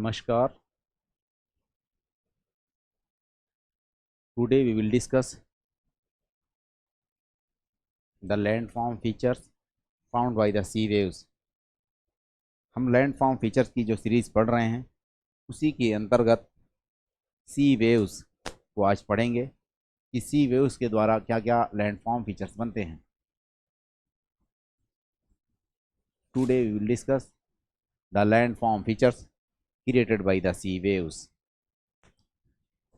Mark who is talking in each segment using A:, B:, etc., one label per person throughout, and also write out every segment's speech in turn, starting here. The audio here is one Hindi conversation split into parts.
A: Namaskar. Today we will discuss the landform features found by the sea waves. हम लैंडफॉर्म फीचर्स की जो सीरीज पढ़ रहे हैं उसी के अंतर्गत सी वेव्स को आज पढ़ेंगे कि सी वेव्स के द्वारा क्या क्या लैंडफॉर्म फीचर्स बनते हैं. Today we will discuss the landform features created by the sea waves.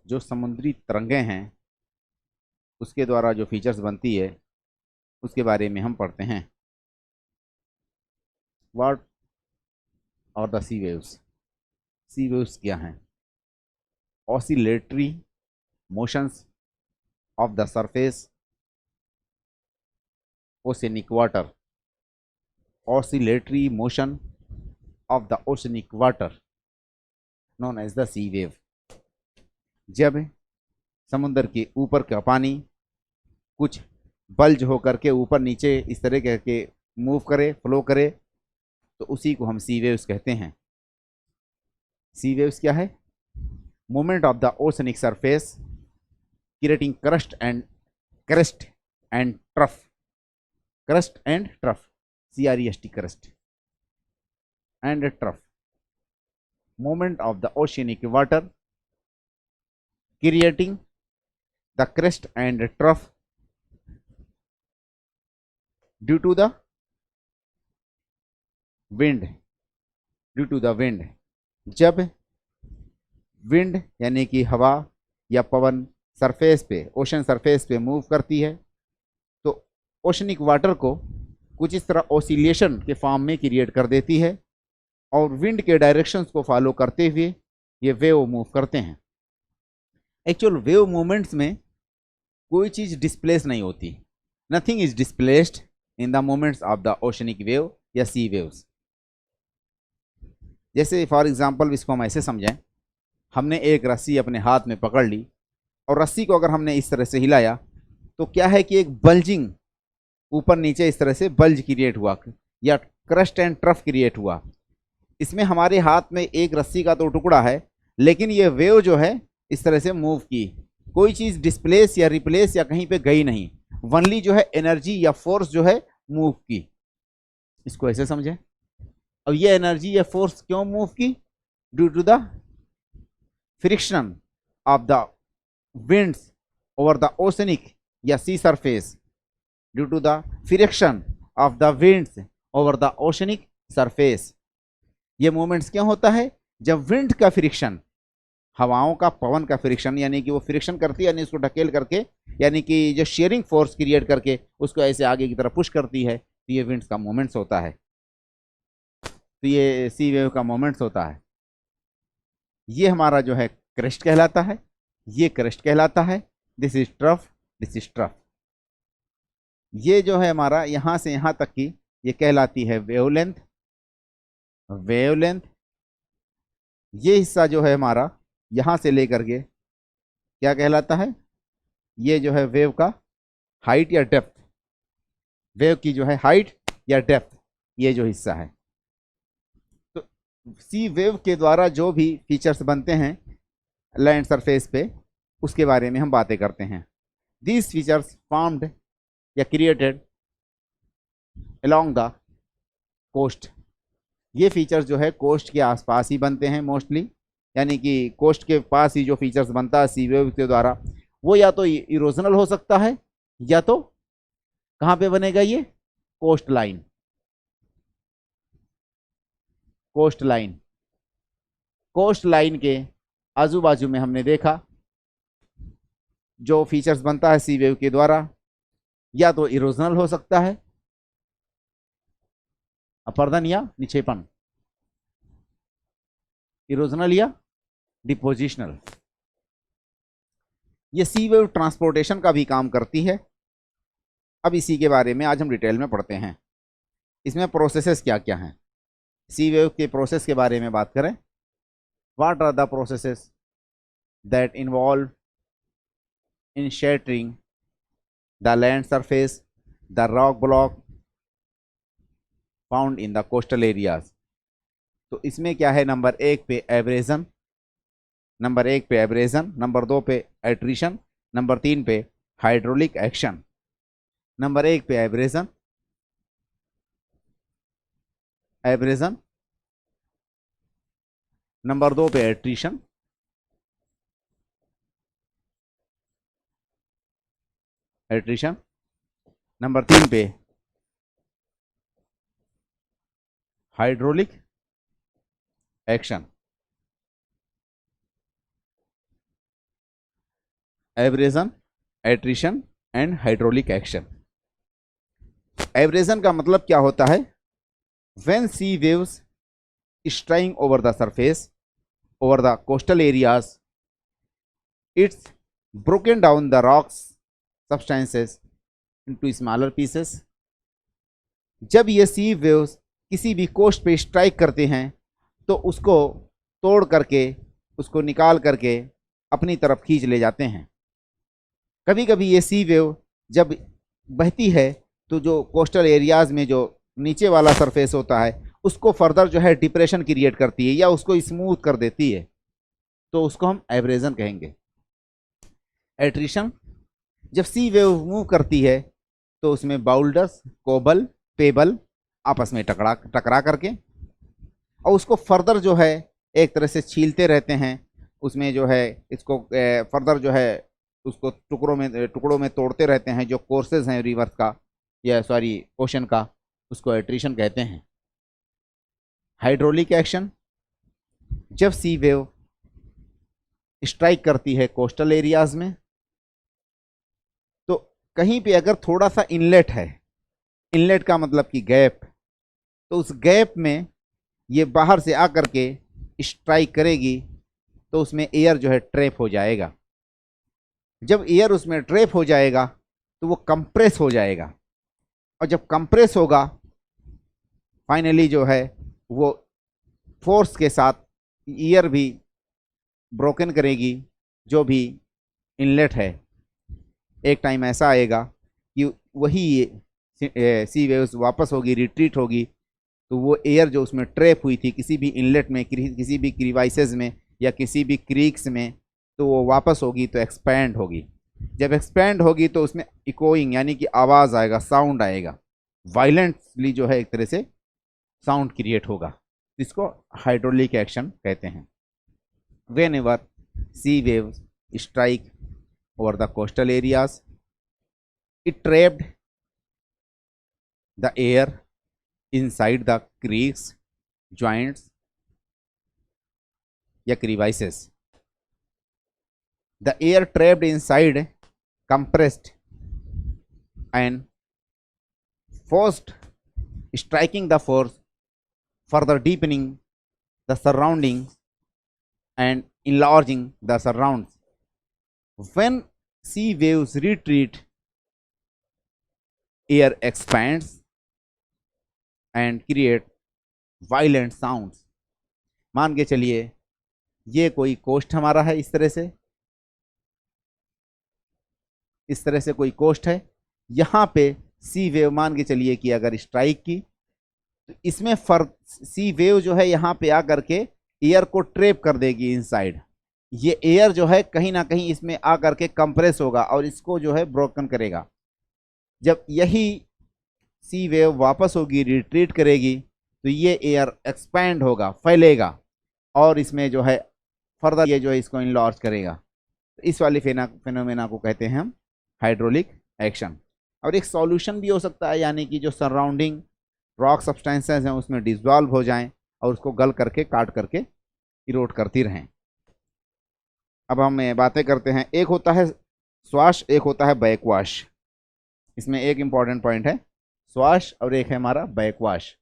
A: जो समुद्री तरंगें हैं उसके द्वारा जो फीचर्स बनती है उसके बारे में हम पढ़ते हैं. What are the sea waves. Sea waves क्या हैं? Oscillatory motions of the surface oceanic water. Oscillatory motion of the oceanic water known as the sea wave. जब समुद्र के ऊपर का पानी कुछ बल्ज होकर के ऊपर नीचे इस तरह करके मूव करे, फ्लो करे, तो उसी को हम सी वेव्स कहते हैं. सी वेव्स क्या है? Movement of the oceanic surface creating crust and trough. Crust and trough, CREST, crust and trough. Movement of the oceanic water creating the crest and trough due to the wind. जब विंड यानी कि हवा या पवन सरफेस पे, ओशन सरफेस पे मूव करती है तो ओशनिक वाटर को कुछ इस तरह ओसिलेशन के फॉर्म में क्रिएट कर देती है और विंड के डायरेक्शंस को फॉलो करते हुए ये वेव मूव करते हैं. एक्चुअल वेव मूवमेंट्स में कोई चीज़ डिस्प्लेस नहीं होती. Nothing is displaced in the movements of the oceanic wave या सी वेव्स. जैसे फॉर एग्जांपल इसको हम ऐसे समझें, हमने एक रस्सी अपने हाथ में पकड़ ली और रस्सी को अगर हमने इस तरह से हिलाया तो क्या है कि एक बल्जिंग ऊपर नीचे इस तरह से बल्ज क्रिएट हुआ या क्रस्ट एंड ट्रफ क्रिएट हुआ. इसमें हमारे हाथ में एक रस्सी का तो टुकड़ा है, लेकिन ये वेव जो है इस तरह से मूव की. कोई चीज़ डिस्प्लेस या रिप्लेस या कहीं पे गई नहीं, वनली जो है एनर्जी या फोर्स जो है मूव की. इसको ऐसे समझें. अब ये एनर्जी या फोर्स क्यों मूव की? Due to the friction of the winds over the oceanic या sea surface. Due to the friction of the winds over the oceanic surface. ये मूवमेंट्स क्यों होता है? जब विंड का फ्रिक्शन, हवाओं का, पवन का फ्रिक्शन, यानी कि वो फ्रिक्शन करती है, यानी उसको ढकेल करके, यानी कि जो शेयरिंग फोर्स क्रिएट करके उसको ऐसे आगे की तरफ पुश करती है, तो ये विंड्स का मोमेंट्स होता है. तो ये सी वेव का मोमेंट्स होता है. ये हमारा जो है क्रेस्ट कहलाता है. ये क्रेस्ट कहलाता है. This is trough, this is trough. ये जो है हमारा यहाँ से यहाँ तक की ये कहलाती है वेवलेंथ. ये हिस्सा जो है हमारा यहाँ से लेकर के क्या कहलाता है? ये जो है वेव का हाइट या डेप्थ. वेव की जो है हाइट या डेप्थ, ये जो हिस्सा है. तो सी वेव के द्वारा जो भी फीचर्स बनते हैं लैंड सरफेस पे, उसके बारे में हम बातें करते हैं. दीज फीचर्स फॉर्म्ड या क्रिएटेड अलोंग द कोस्ट. ये फीचर्स जो है कोस्ट के आसपास ही बनते हैं मोस्टली, यानी कि कोस्ट के पास ही जो फीचर्स बनता है सी वेव के द्वारा, वो या तो इरोजनल हो सकता है या तो कहाँ पे बनेगा? ये कोस्ट लाइन. कोस्ट लाइन के आजू बाजू में हमने देखा जो फीचर्स बनता है सी वेव के द्वारा, या तो इरोजनल हो सकता है, अपर्दन या निक्षेपण, इरोजनल या डिपोजिशनल. ये सी वेव ट्रांसपोर्टेशन का भी काम करती है. अब इसी के बारे में आज हम डिटेल में पढ़ते हैं. इसमें प्रोसेसेस क्या क्या हैं? सी वेव के प्रोसेस के बारे में बात करें. What are the processes that involve in shattering the land surface, the rock block found in the coastal areas. तो इसमें क्या है, नंबर एक पे एब्रेजन, नंबर दो पे एट्रिशन, नंबर तीन पे हाइड्रोलिक एक्शन। नंबर एक पे एब्रेजन, नंबर दो पे एट्रिशन, नंबर तीन पे hydraulic action. Abrasion, attrition and hydraulic action. Abrasion का मतलब क्या होता है, when sea waves striking over the surface, over the coastal areas, it's broken down the rocks substances into smaller pieces। जब ये सी वेव्स किसी भी कोस्ट पे स्ट्राइक करते हैं तो उसको तोड़ करके, उसको निकाल करके अपनी तरफ खींच ले जाते हैं। कभी कभी ये सी वेव जब बहती है तो जो कोस्टल एरियाज में जो नीचे वाला सरफेस होता है उसको फर्दर जो है डिप्रेशन क्रिएट करती है या उसको स्मूथ कर देती है, तो उसको हम एब्रेजन कहेंगे। एट्रिशन, जब सी वेव मूव करती है तो उसमें बाउल्डर्स, कोबल, पेबल आपस में टकरा करके और उसको फर्दर जो है एक तरह से छीलते रहते हैं, उसमें जो है इसको फर्दर जो है उसको टुकड़ों में तोड़ते रहते हैं। जो कोर्सेज हैं रिवर्स का या सॉरी ओशन का, उसको एट्रिशन कहते हैं। हाइड्रोलिक एक्शन, जब सी वेव स्ट्राइक करती है कोस्टल एरियाज में तो कहीं पे अगर थोड़ा सा इनलेट है, इनलेट का मतलब कि गैप, तो उस गैप में ये बाहर से आकर के स्ट्राइक करेगी तो उसमें एयर जो है ट्रैप हो जाएगा। जब एयर उसमें ट्रैप हो जाएगा तो वो कंप्रेस हो जाएगा, और जब कंप्रेस होगा फाइनली जो है वो फोर्स के साथ एयर भी ब्रोकन करेगी जो भी इनलेट है। एक टाइम ऐसा आएगा कि वही सी वेव्स वापस होगी, रिट्रीट होगी, तो वो एयर जो उसमें ट्रैप हुई थी किसी भी इनलेट में, किसी भी क्रीवाइसेस में या किसी भी क्रीक्स में, तो वो वापस होगी तो एक्सपैंड होगी। जब एक्सपैंड होगी तो उसमें इकोइंग यानी कि आवाज़ आएगा, साउंड आएगा, वायलेंटली जो है एक तरह से साउंड क्रिएट होगा, इसको हाइड्रोलिक एक्शन कहते हैं। whenever sea waves strike over the coastal areas, it trapped the air inside the creeks, joints या crevices. The air trapped inside compressed and forced, striking the force, further deepening the surroundings and enlarging the surrounds. When sea waves retreat, air expands and create violent sounds। मान के चलिए ये कोई कोस्ट हमारा है, इस तरह से कोई कोस्ट है, यहाँ पे सी वेव मान के चलिए कि अगर स्ट्राइक की तो इसमें सी वेव जो है यहाँ पे आकर के एयर को ट्रैप कर देगी इनसाइड। ये एयर जो है कहीं ना कहीं इसमें आकर के कंप्रेस होगा और इसको जो है ब्रोकन करेगा। जब यही सी वेव वापस होगी, रिट्रीट करेगी, तो ये एयर एक्सपैंड होगा, फैलेगा और इसमें जो है फर्दर ये जो है इसको इनलार्ज करेगा। तो इस वाली फिनोमेना को कहते हैं हम हाइड्रोलिक एक्शन। और एक सॉल्यूशन भी हो सकता है, यानी कि जो सराउंडिंग रॉक सब्सटेंसेस हैं उसमें डिसॉल्व हो जाएं और उसको गल करके काट करके इरोड करती रहें। अब हम बातें करते हैं, एक होता है स्वाश, एक होता है बैकवाश। इसमें एक इंपॉर्टेंट पॉइंट है स्वाश और एक है हमारा backwash.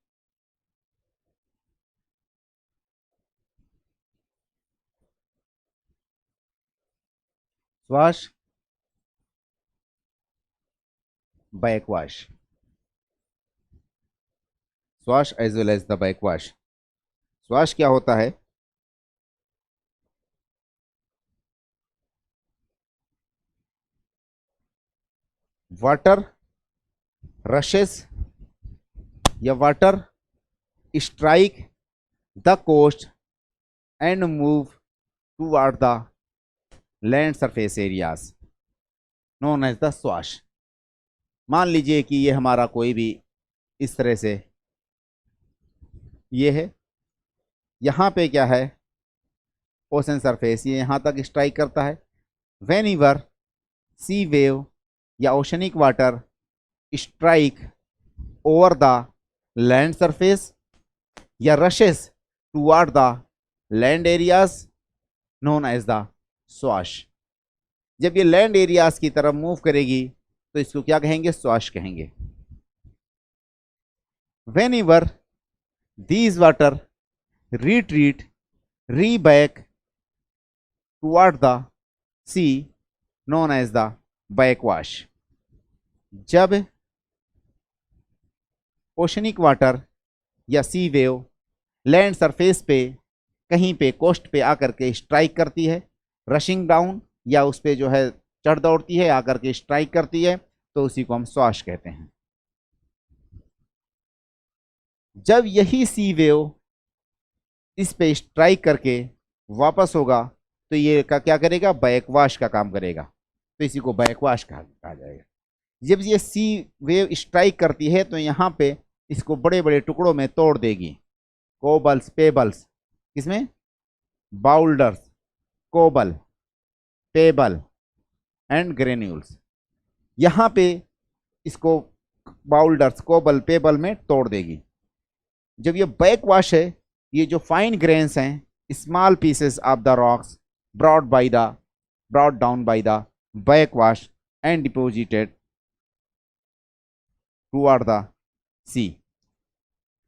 A: Swash, backwash, swash as well as the backwash. Swash क्या होता है, वाटर रशेस या water strike the coast and move toward the land surface areas known as the swash. मान लीजिए कि ये हमारा कोई भी इस तरह से ये है, यहाँ पे क्या है, ओशन सरफेस, ये यहाँ तक स्ट्राइक करता है। वेन एवर सी वेव या oceanic water strike over the land surface या rushes toward the land areas known as the swash. जब ये लैंड एरियाज की तरफ मूव करेगी तो इसको क्या कहेंगे, स्वाश कहेंगे। When ever these water retreat back toward the sea known as the backwash। जब ओशनिक वाटर या सी वेव लैंड सरफेस पे कहीं पे कोस्ट पे आकर के स्ट्राइक करती है, रशिंग डाउन या उस पे जो है चढ़ दौड़ती है, आकर के स्ट्राइक करती है, तो उसी को हम स्वाश कहते हैं। जब यही सी वेव इस पे स्ट्राइक करके वापस होगा तो ये क्या करेगा, बैकवाश का काम करेगा, तो इसी को बैकवाश कहा जाएगा। जब ये सी वेव स्ट्राइक करती है तो यहाँ पे इसको बड़े बड़े टुकड़ों में तोड़ देगी, कोबल्स, पेबल्स, किसमें, boulders, cobble, pebble and granules, यहाँ पे इसको बाउल्डर्स, कोबल, पेबल में तोड़ देगी। जब ये बैकवाश है, ये जो फाइन ग्रेन्स हैं, small pieces of the rocks brought down by the backwash and deposited toward the sea,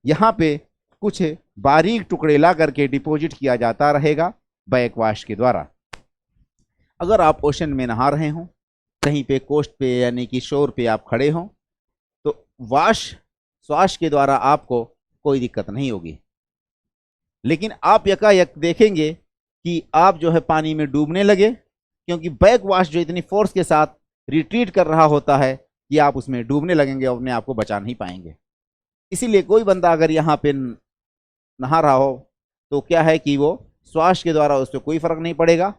A: यहाँ पे कुछ बारीक टुकड़े ला करके डिपॉजिट किया जाता रहेगा बैकवाश के द्वारा। अगर आप ओशन में नहा रहे हों, कहीं पे कोस्ट पे यानी कि शोर पे आप खड़े हों, तो स्वाश के द्वारा आपको कोई दिक्कत नहीं होगी। लेकिन आप यकायक देखेंगे कि आप जो है पानी में डूबने लगे, क्योंकि बैकवाश जो इतनी फोर्स के साथ रिट्रीट कर रहा होता है कि आप उसमें डूबने लगेंगे और अपने आप को बचा नहीं पाएंगे। इसीलिए कोई बंदा अगर यहाँ पे नहा रहा हो तो क्या है कि वो स्वाश के द्वारा उससे कोई फर्क नहीं पड़ेगा,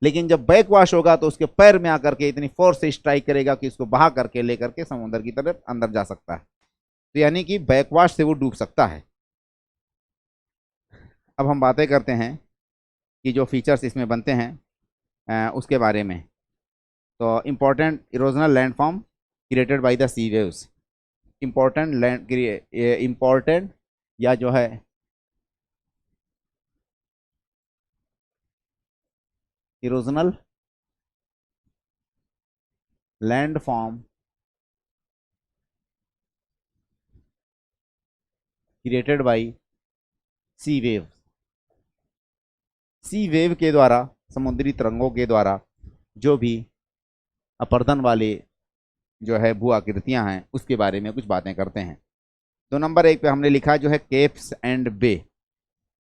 A: लेकिन जब बैकवाश होगा तो उसके पैर में आकर के इतनी फोर्स से स्ट्राइक करेगा कि उसको बहा करके लेकर के समुद्र की तरफ अंदर जा सकता है। तो यानी कि बैकवाश से वो डूब सकता है। अब हम बातें करते हैं कि जो फीचर्स इसमें बनते हैं उसके बारे में। तो important erosional landform created by the sea waves, important या जो है erosional landform created by sea wave. Sea wave के द्वारा, समुद्री तरंगों के द्वारा जो भी अपर्दन वाले जो है भू आकृतियां हैं उसके बारे में कुछ बातें करते हैं। तो नंबर 1 पे हमने लिखा जो है केप्स एंड बे।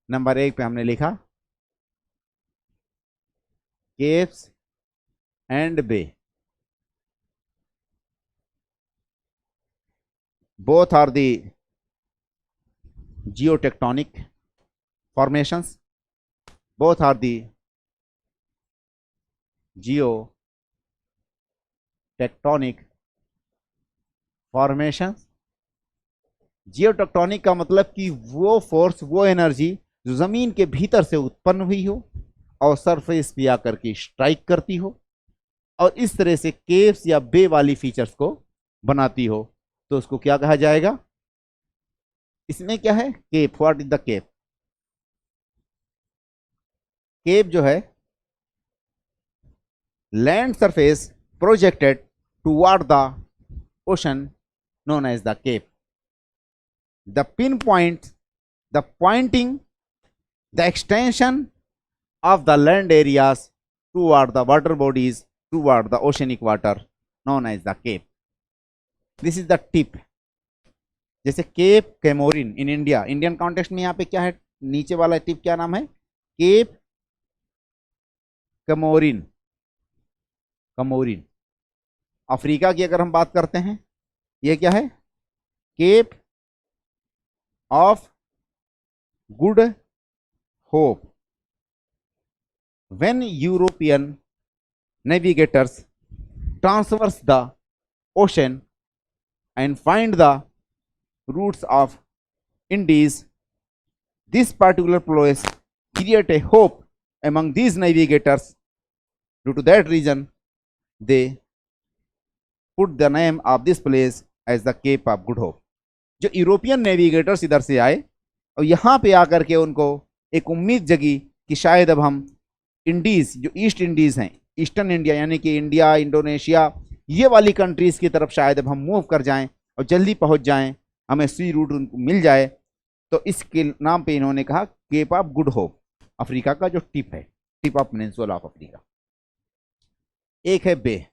A: नंबर 1 पे हमने लिखा capes and bay. Both are the geotectonic formations, both are the geotectonic formations। Geotectonic का मतलब कि वो फोर्स, वो एनर्जी जो जमीन के भीतर से उत्पन्न हुई हो और सरफेस पे आकर के स्ट्राइक करती हो और इस तरह से केव्स या बे वाली फीचर्स को बनाती हो, तो उसको क्या कहा जाएगा। इसमें क्या है, cape. What is the cape? Cape जो है land surface projected toward the ocean known as the cape। The pinpoint, the pointing, the extension of the land areas toward the water bodies, toward the oceanic water known as the cape। This is the tip। जैसे cape Comorin in India, Indian context में यहाँ पे क्या है, नीचे वाला टिप क्या नाम है, केप कैमोरिन। कैमोरिन अफ्रीका की अगर हम बात करते हैं, ये क्या है, cape of good hope when European navigators traverse the ocean and find the routes of Indies. This particular place create a hope among these navigators. Due to that reason, they put the name of this place as the Cape of Good Hope. जो यूरोपियन नेविगेटर्स इधर से आए और यहाँ पे आकर के उनको एक उम्मीद जगी कि शायद अब हम इंडीज, जो ईस्ट इंडीज हैं, ईस्टर्न इंडिया यानी कि इंडिया, इंडोनेशिया, ये वाली कंट्रीज की तरफ शायद अब हम मूव कर जाएं और जल्दी पहुंच जाएं, हमें सी रूट उनको मिल जाए। तो इसके नाम पे इन्होंने कहा Cape of Good Hope, Africa का जो टिप है, tip of peninsula of Africa. एक है बे,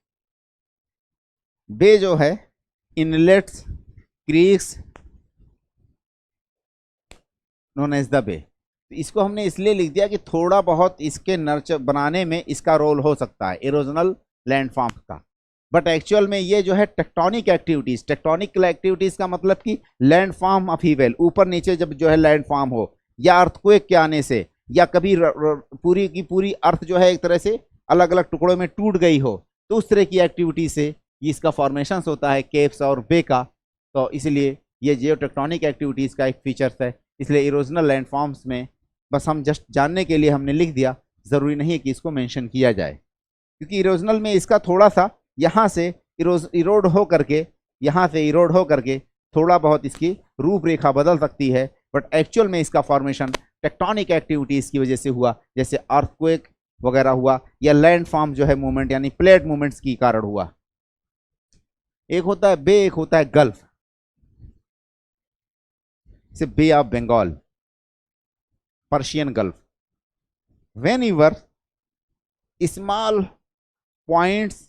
A: बे जो है inlets, creeks known as the bay. तो इसको हमने इसलिए लिख दिया कि थोड़ा बहुत इसके नर्चर बनाने में इसका रोल हो सकता है इरोजनल लैंडफॉर्म का, बट एक्चुअल में ये जो है टेक्टोनिक एक्टिविटीज, टेक्टोनिक एक्टिविटीज का मतलब कि लैंडफॉर्म अपहीवल, ऊपर नीचे जब जो है लैंडफॉर्म हो, या अर्थक्वेक के आने से, या कभी पूरी की पूरी अर्थ जो है एक तरह से अलग अलग टुकड़ों में टूट गई हो, तो उस तरह की एक्टिविटी से इसका फॉर्मेशन होता है केप्स और बे का। तो इसलिए ये जियो टेक्टोनिक एक्टिविटीज़ का एक फीचर्स है, इसलिए इरोजनल लैंडफॉर्म्स में बस हम जस्ट जानने के लिए हमने लिख दिया, ज़रूरी नहीं है कि इसको मेंशन किया जाए, क्योंकि इरोजनल में इसका थोड़ा सा यहाँ से इरोड हो करके, यहाँ से इरोड हो करके थोड़ा बहुत इसकी रूपरेखा बदल सकती है, बट एक्चुअल में इसका फॉर्मेशन टेक्टोनिक एक्टिविटीज़ की वजह से हुआ, जैसे अर्थक्वेक वगैरह हुआ, या लैंडफॉर्म जो है मूवमेंट यानी प्लेट मूवमेंट्स के कारण हुआ। एक होता है बे, एक होता है गल्फ, से Bay of Bengal, Persian Gulf. Whenever small points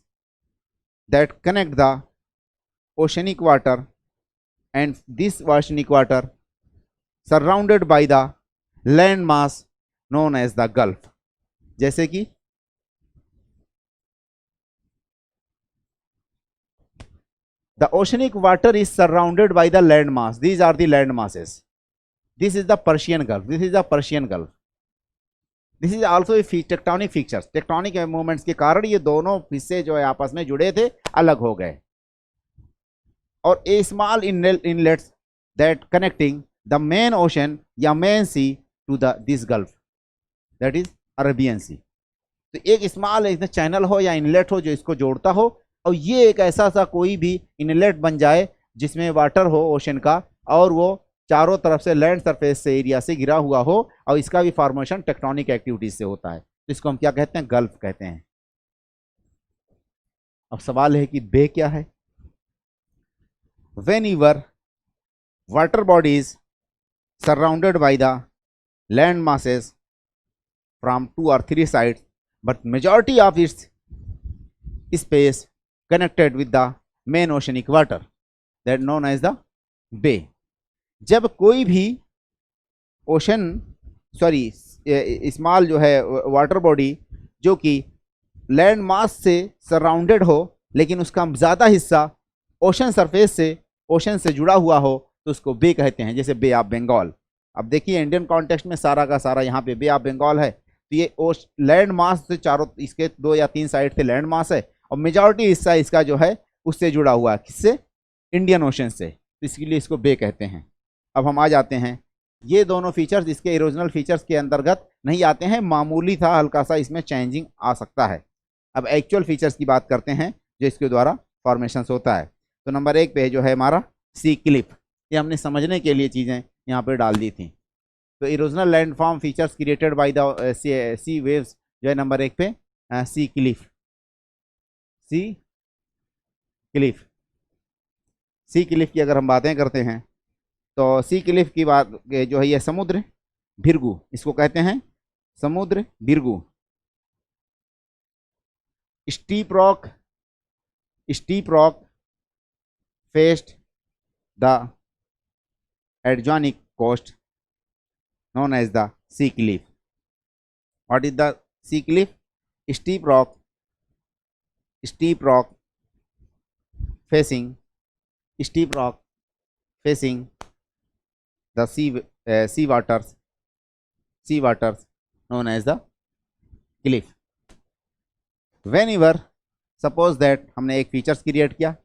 A: that connect the oceanic water and this oceanic water surrounded by the land mass known as the Gulf, जैसे कि the oceanic water is surrounded by the land mass, these are the land masses, this is the Persian Gulf, this is the Persian Gulf, this is also a tectonic features, tectonic movements के कारण ये दोनों हिस्से जो है आपस में जुड़े थे, अलग हो गए। और a small inlets that connecting the main ocean या main sea to the this gulf, that is Arabian Sea. तो एक स्मॉल एक चैनल हो या इनलेट हो जो इसको जोड़ता हो, और ये एक ऐसा सा कोई भी इनलेट बन जाए जिसमें वाटर हो ओशन का, और वो चारों तरफ से लैंड सरफेस से एरिया से घिरा हुआ हो, और इसका भी फॉर्मेशन टेक्टोनिक एक्टिविटीज से होता है, तो इसको हम क्या कहते हैं, गल्फ कहते हैं। अब सवाल है कि बे क्या है। Whenever water bodies surrounded by the land masses from 2 or 3 sides, but majority of its space connected with the main oceanic water, that known as the bay. जब कोई भी ओशन स्मॉल जो है वाटर बॉडी जो कि लैंड मास से सराउंडेड हो, लेकिन उसका ज़्यादा हिस्सा ओशन सरफेस से, ओशन से जुड़ा हुआ हो, तो उसको बे कहते हैं, जैसे बे ऑफ बंगाल। अब देखिए इंडियन कॉन्टेक्स्ट में सारा का सारा यहाँ पे बे ऑफ बंगाल है, तो ये लैंड मास से चारों, इसके 2 या 3 साइड से लैंड मास है, और मेजॉरिटी हिस्सा इसका जो है उससे जुड़ा हुआ है, किससे, इंडियन ओशन से, तो इसके लिए इसको बे कहते हैं। अब हम आ जाते हैं, ये दोनों फीचर्स इसके इरोजनल फीचर्स के अंतर्गत नहीं आते हैं, मामूली था, हल्का सा इसमें चेंजिंग आ सकता है। अब एक्चुअल फीचर्स की बात करते हैं जो इसके द्वारा फॉर्मेशन होता है। तो नंबर 1 पे जो है हमारा सी क्लिफ, ये हमने समझने के लिए चीज़ें यहाँ पे डाल दी थी। तो erosional landform features created by the sea waves जो है नंबर 1 पे sea cliff, sea cliff, sea cliff की अगर हम बातें करते हैं तो सी क्लिफ की बात जो है ये समुद्र भिरगु, इसको कहते हैं समुद्र भिरगु। Steep rock faced the adjoining coast known as the sea cliff. What is the sea cliff? Steep rock facing the sea waters sea waters known as the cliff. Whenever suppose that हमने एक फीचर्स क्रिएट किया,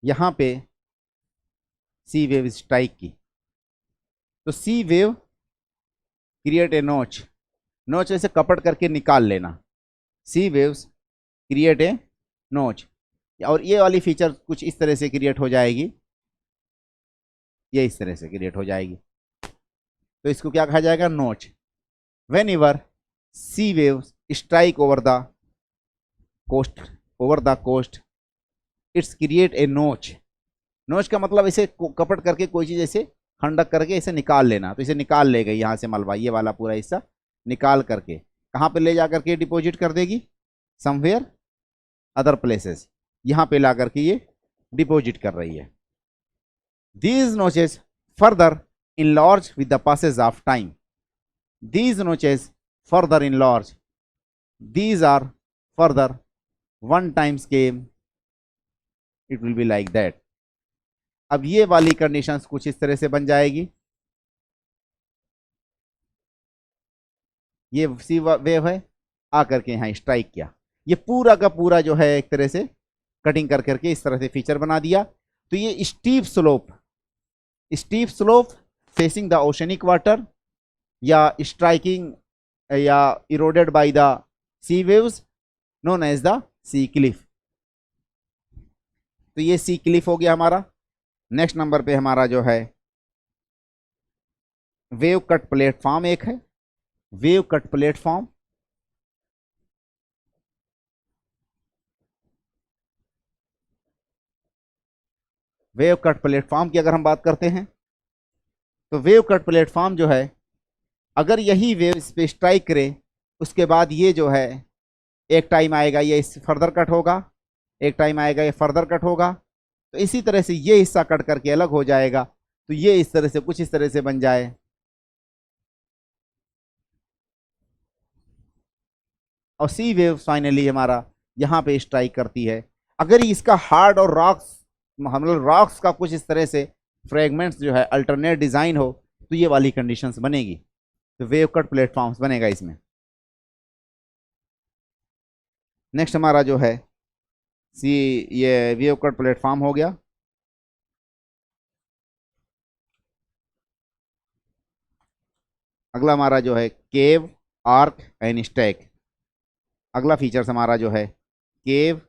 A: यहां पे सी वेव स्ट्राइक की, तो सी वेव क्रिएट ए नोच, नोच ऐसे कपट करके निकाल लेना, सी वेव्स क्रिएट ए नोच, और ये वाली फीचर कुछ इस तरह से क्रिएट हो जाएगी, ये इस तरह से क्रिएट हो जाएगी, तो इसको क्या कहा जाएगा, notch. Whenever sea waves strike over the coast it's create a notch. Notch का मतलब इसे कपट करके कोई चीज ऐसे खंडक करके इसे निकाल लेना, तो इसे निकाल ले गई यहाँ से मलबा, ये वाला पूरा हिस्सा निकाल करके कहाँ पे ले जा करके डिपॉजिट कर देगी, समवेयर अदर प्लेसेस, यहाँ पे ला करके ये डिपॉजिट कर रही है. These notches further enlarge with the passage of time. These notches further enlarge. These are further one times came. It will be like that. अब ये वाली कंडीशंस कुछ इस तरह से बन जाएगी. ये सी वेव है, आकर के यहाँ स्ट्राइक किया, ये पूरा का पूरा जो है एक तरह से कटिंग कर करके इस तरह से फीचर बना दिया. तो ये steep slope facing the oceanic water या स्ट्राइकिंग या eroded by the sea waves known as the sea cliff. तो ये सी क्लिफ हो गया हमारा. नेक्स्ट नंबर पे हमारा जो है वेव कट प्लेटफॉर्म एक है, wave cut platform. Wave cut platform की अगर हम बात करते हैं तो वेव कट प्लेटफॉर्म जो है, अगर यही वेव इस पे स्ट्राइक करे, उसके बाद ये जो है एक टाइम आएगा ये फर्दर कट होगा, एक टाइम आएगा ये फर्दर कट होगा, तो इसी तरह से ये हिस्सा कट करके अलग हो जाएगा. तो ये इस तरह से कुछ इस तरह से बन जाए. और सी वेव फाइनली हमारा यहाँ पे स्ट्राइक करती है. अगर इसका हार्ड और रॉक्स, मतलब रॉक्स का कुछ इस तरह से फ्रेगमेंट्स जो है अल्टरनेट डिजाइन हो, तो ये वाली कंडीशंस बनेगी, तो वेव कट प्लेटफॉर्म्स बनेगा इसमें. नेक्स्ट हमारा जो है ये वेव कट प्लेटफॉर्म हो गया. अगला हमारा जो है केव, आर्क एंड स्टैक. अगला फीचर्स हमारा जो है cave,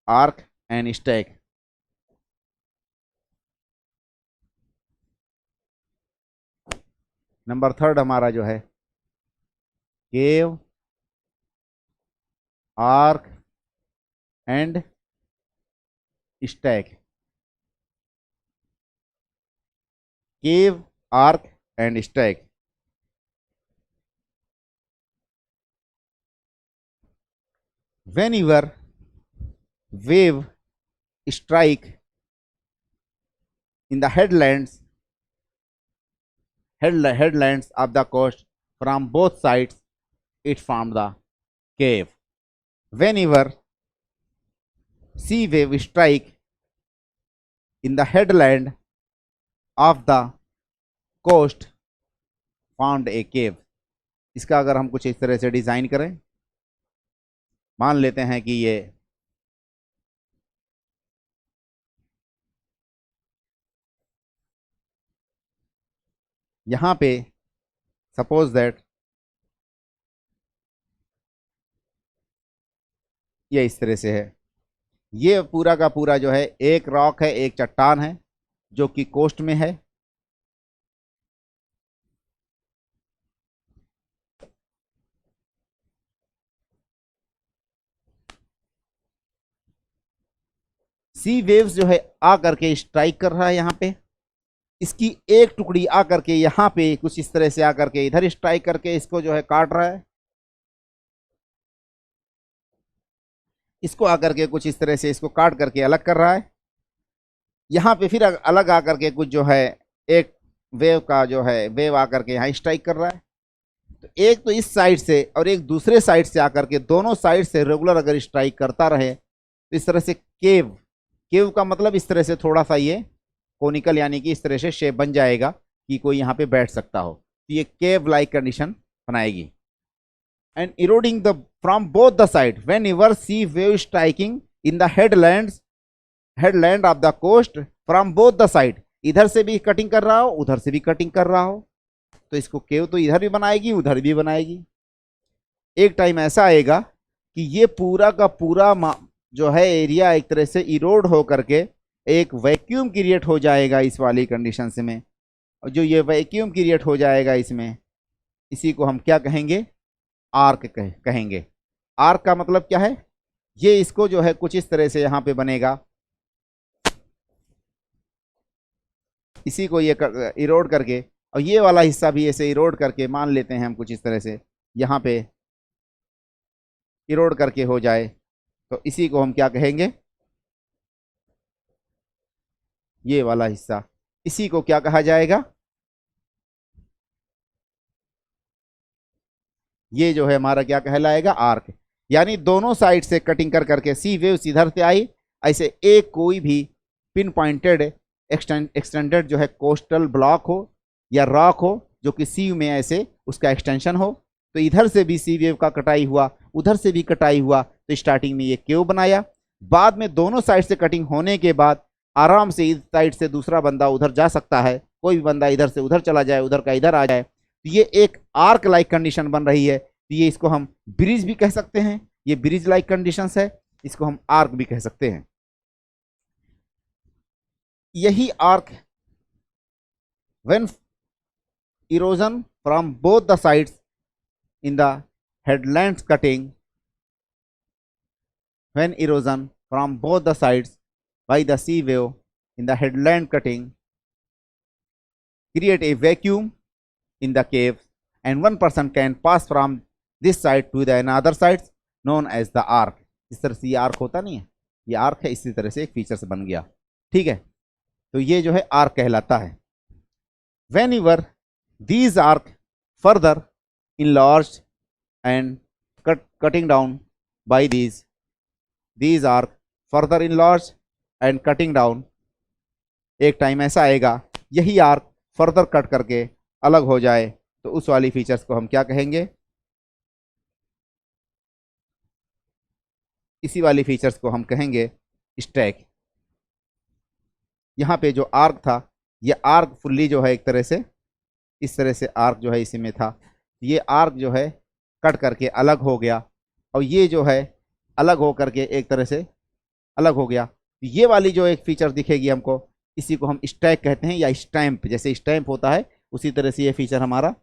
A: arch and stack. Number third हमारा जो है cave, arch and stack. Cave, arch and stack. Whenever wave strike in the headlands of the coast from both sides, it formed the cave. Whenever sea wave strike in the headland of the coast, formed a cave. इसका अगर हम कुछ इस तरह से डिजाइन करें, मान लेते हैं कि ये यहां पे सपोज दैट ये इस तरह से है, ये पूरा का पूरा जो है एक रॉक है, एक चट्टान है जो कि कोस्ट में है. सी वेव्स जो है आ करके स्ट्राइक कर रहा है यहाँ पे, इसकी एक टुकड़ी आ करके यहाँ पे कुछ इस तरह से आ करके इधर स्ट्राइक करके इसको जो है काट रहा है, इसको आकर के कुछ इस तरह से इसको काट करके अलग कर रहा है. यहाँ पे फिर अलग आकर के कुछ जो है एक वेव का जो है वेव आकर के यहाँ स्ट्राइक कर रहा है. तो एक तो इस साइड से और एक दूसरे साइड से आकर के दोनों साइड से रेगुलर अगर स्ट्राइक करता रहे, तो इस तरह से केव का मतलब इस तरह से थोड़ा सा ये कोनिकल यानी कि इस तरह से शेप बन जाएगा कि कोई यहाँ पे बैठ सकता हो, तो ये केव लाइक कंडीशन बनाएगी। And eroding the from both the side whenever sea wave striking in the headland of the coast from both the side, इधर से भी कटिंग कर रहा हो उधर से भी कटिंग कर रहा हो, तो इसको केव तो इधर भी बनाएगी उधर भी बनाएगी। एक टाइम ऐसा आएगा कि ये पूरा का पूरा जो है एरिया एक तरह से इरोड हो करके एक वैक्यूम क्रिएट हो जाएगा इस वाली कंडीशन से में, और जो ये वैक्यूम क्रिएट हो जाएगा इसमें, इसी को हम क्या कहेंगे, आर्क कहेंगे। आर्क का मतलब क्या है, ये इसको जो है कुछ इस तरह से यहाँ पे बनेगा, इसी को ये इरोड करके, और ये वाला हिस्सा भी ऐसे इरोड करके मान लेते हैं हम कुछ इस तरह से यहाँ पे इरोड करके हो जाए, तो इसी को हम क्या कहेंगे, ये वाला हिस्सा, इसी को क्या कहा जाएगा, ये जो है हमारा क्या कहलाएगा, आर्क। यानी दोनों साइड से कटिंग कर करके सी वेव्स इधर से आई, ऐसे एक कोई भी पिन पॉइंटेड एक्सटेंडेड जो है कोस्टल ब्लॉक हो या रॉक हो जो कि सी में ऐसे उसका एक्सटेंशन हो, तो इधर से भी सी वेव का कटाई हुआ उधर से भी कटाई हुआ, तो स्टार्टिंग में ये केव बनाया। बाद में दोनों साइड से कटिंग होने के बाद आराम से इस साइड से दूसरा बंदा उधर जा सकता है, कोई भी बंदा इधर से उधर चला जाए उधर का इधर आ जाए, तो ये एक आर्क लाइक कंडीशन बन रही है। तो ये इसको हम ब्रिज भी कह सकते हैं, ये ब्रिज लाइक कंडीशंस है, इसको हम आर्क भी कह सकते हैं। यही arc when erosion from both the sides in the headlands cutting, when erosion from both the sides by the sea wave in the headland cutting create a vacuum in the cave, and one person can pass from this side to the another side known as the arc। इस तरह से ये आर्क होता नहीं है, ये आर्क है, इसी तरह से एक फीचर से बन गया। ठीक है, तो ये जो है आर्क कहलाता है। whenever these arc further enlarged and cutting down by these arc further enlarged and cutting down, एक टाइम ऐसा आएगा यही आर्क फर्दर कट करके अलग हो जाए, तो उस वाली फीचर्स को हम क्या कहेंगे, इसी वाली फीचर्स को हम कहेंगे स्टैक। यहाँ पे जो आर्क था, ये आर्क फुल्ली जो है एक तरह से इस तरह से आर्क जो है इसी में था, ये आर्क जो है कट करके अलग हो गया, और ये जो है अलग हो करके एक तरह से अलग हो गया। ये वाली जो एक फीचर दिखेगी हमको, इसी को हम स्टैक कहते हैं, या स्टैम्प, जैसे स्टैम्प होता है उसी तरह से ये फीचर हमारा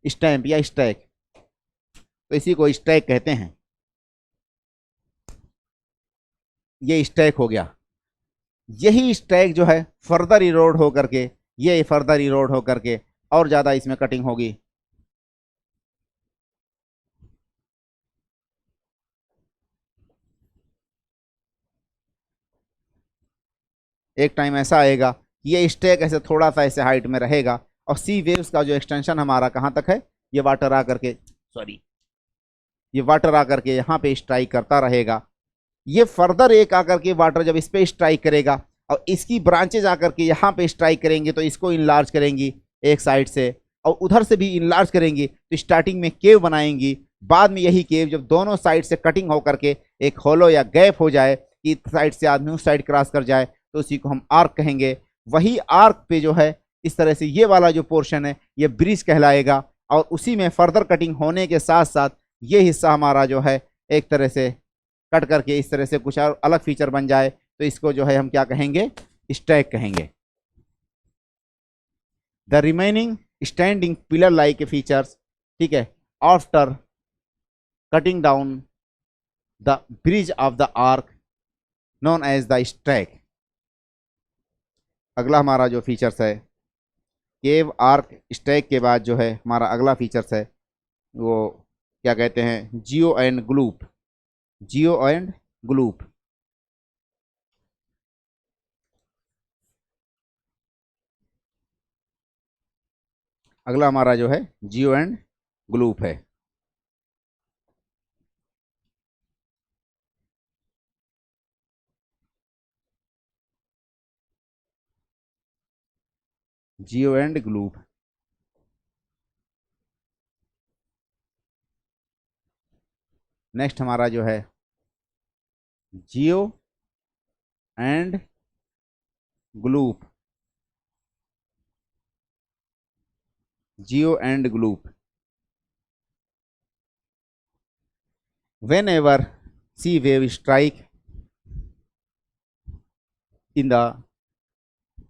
A: स्टैम्प या स्टैक, तो इसी को स्टैक कहते हैं। ये स्टैक हो गया। यही स्टैक जो है फर्दर इरोड हो करके, ये फर्दर इरोड हो करके और ज़्यादा इसमें कटिंग होगी। एक टाइम ऐसा आएगा ये स्टैक ऐसे थोड़ा सा ऐसे हाइट में रहेगा, और सी वेव्स का जो एक्सटेंशन हमारा कहाँ तक है, ये वाटर आकर के ये वाटर आकर के यहाँ पे स्ट्राइक करता रहेगा। ये फर्दर एक आकर के वाटर जब इस पे स्ट्राइक करेगा और इसकी ब्रांचेज आकर के यहाँ पे स्ट्राइक करेंगे, तो इसको इनलार्ज करेंगी एक साइड से, और उधर से भी इनलार्ज करेंगी, तो स्टार्टिंग में केव बनाएंगी। बाद में यही केव जब दोनों साइड से कटिंग होकर के एक होलो या गैप हो जाए कि इस साइड से आदमी उस साइड क्रॉस कर जाए, तो उसी को हम आर्क कहेंगे। वही आर्क पे जो है इस तरह से ये वाला जो पोर्शन है ये ब्रिज कहलाएगा, और उसी में फर्दर कटिंग होने के साथ साथ ये हिस्सा हमारा जो है एक तरह से कट करके इस तरह से कुछ और अलग फीचर बन जाए, तो इसको जो है हम क्या कहेंगे, स्टैक कहेंगे। The remaining standing pillar like features, ठीक है, after cutting down the bridge of the arch known as the stack. अगला हमारा जो फीचर्स है केव आर्क स्टैक के बाद जो है हमारा अगला फीचर्स है वो क्या कहते हैं, जियो एंड ग्लूप। जियो एंड ग्लूप, अगला हमारा जो है जियो एंड ग्लूप है। Geo and ग्लूप। नेक्स्ट हमारा जो है geo and gloup. Geo and gloup. whenever sea wave strike in the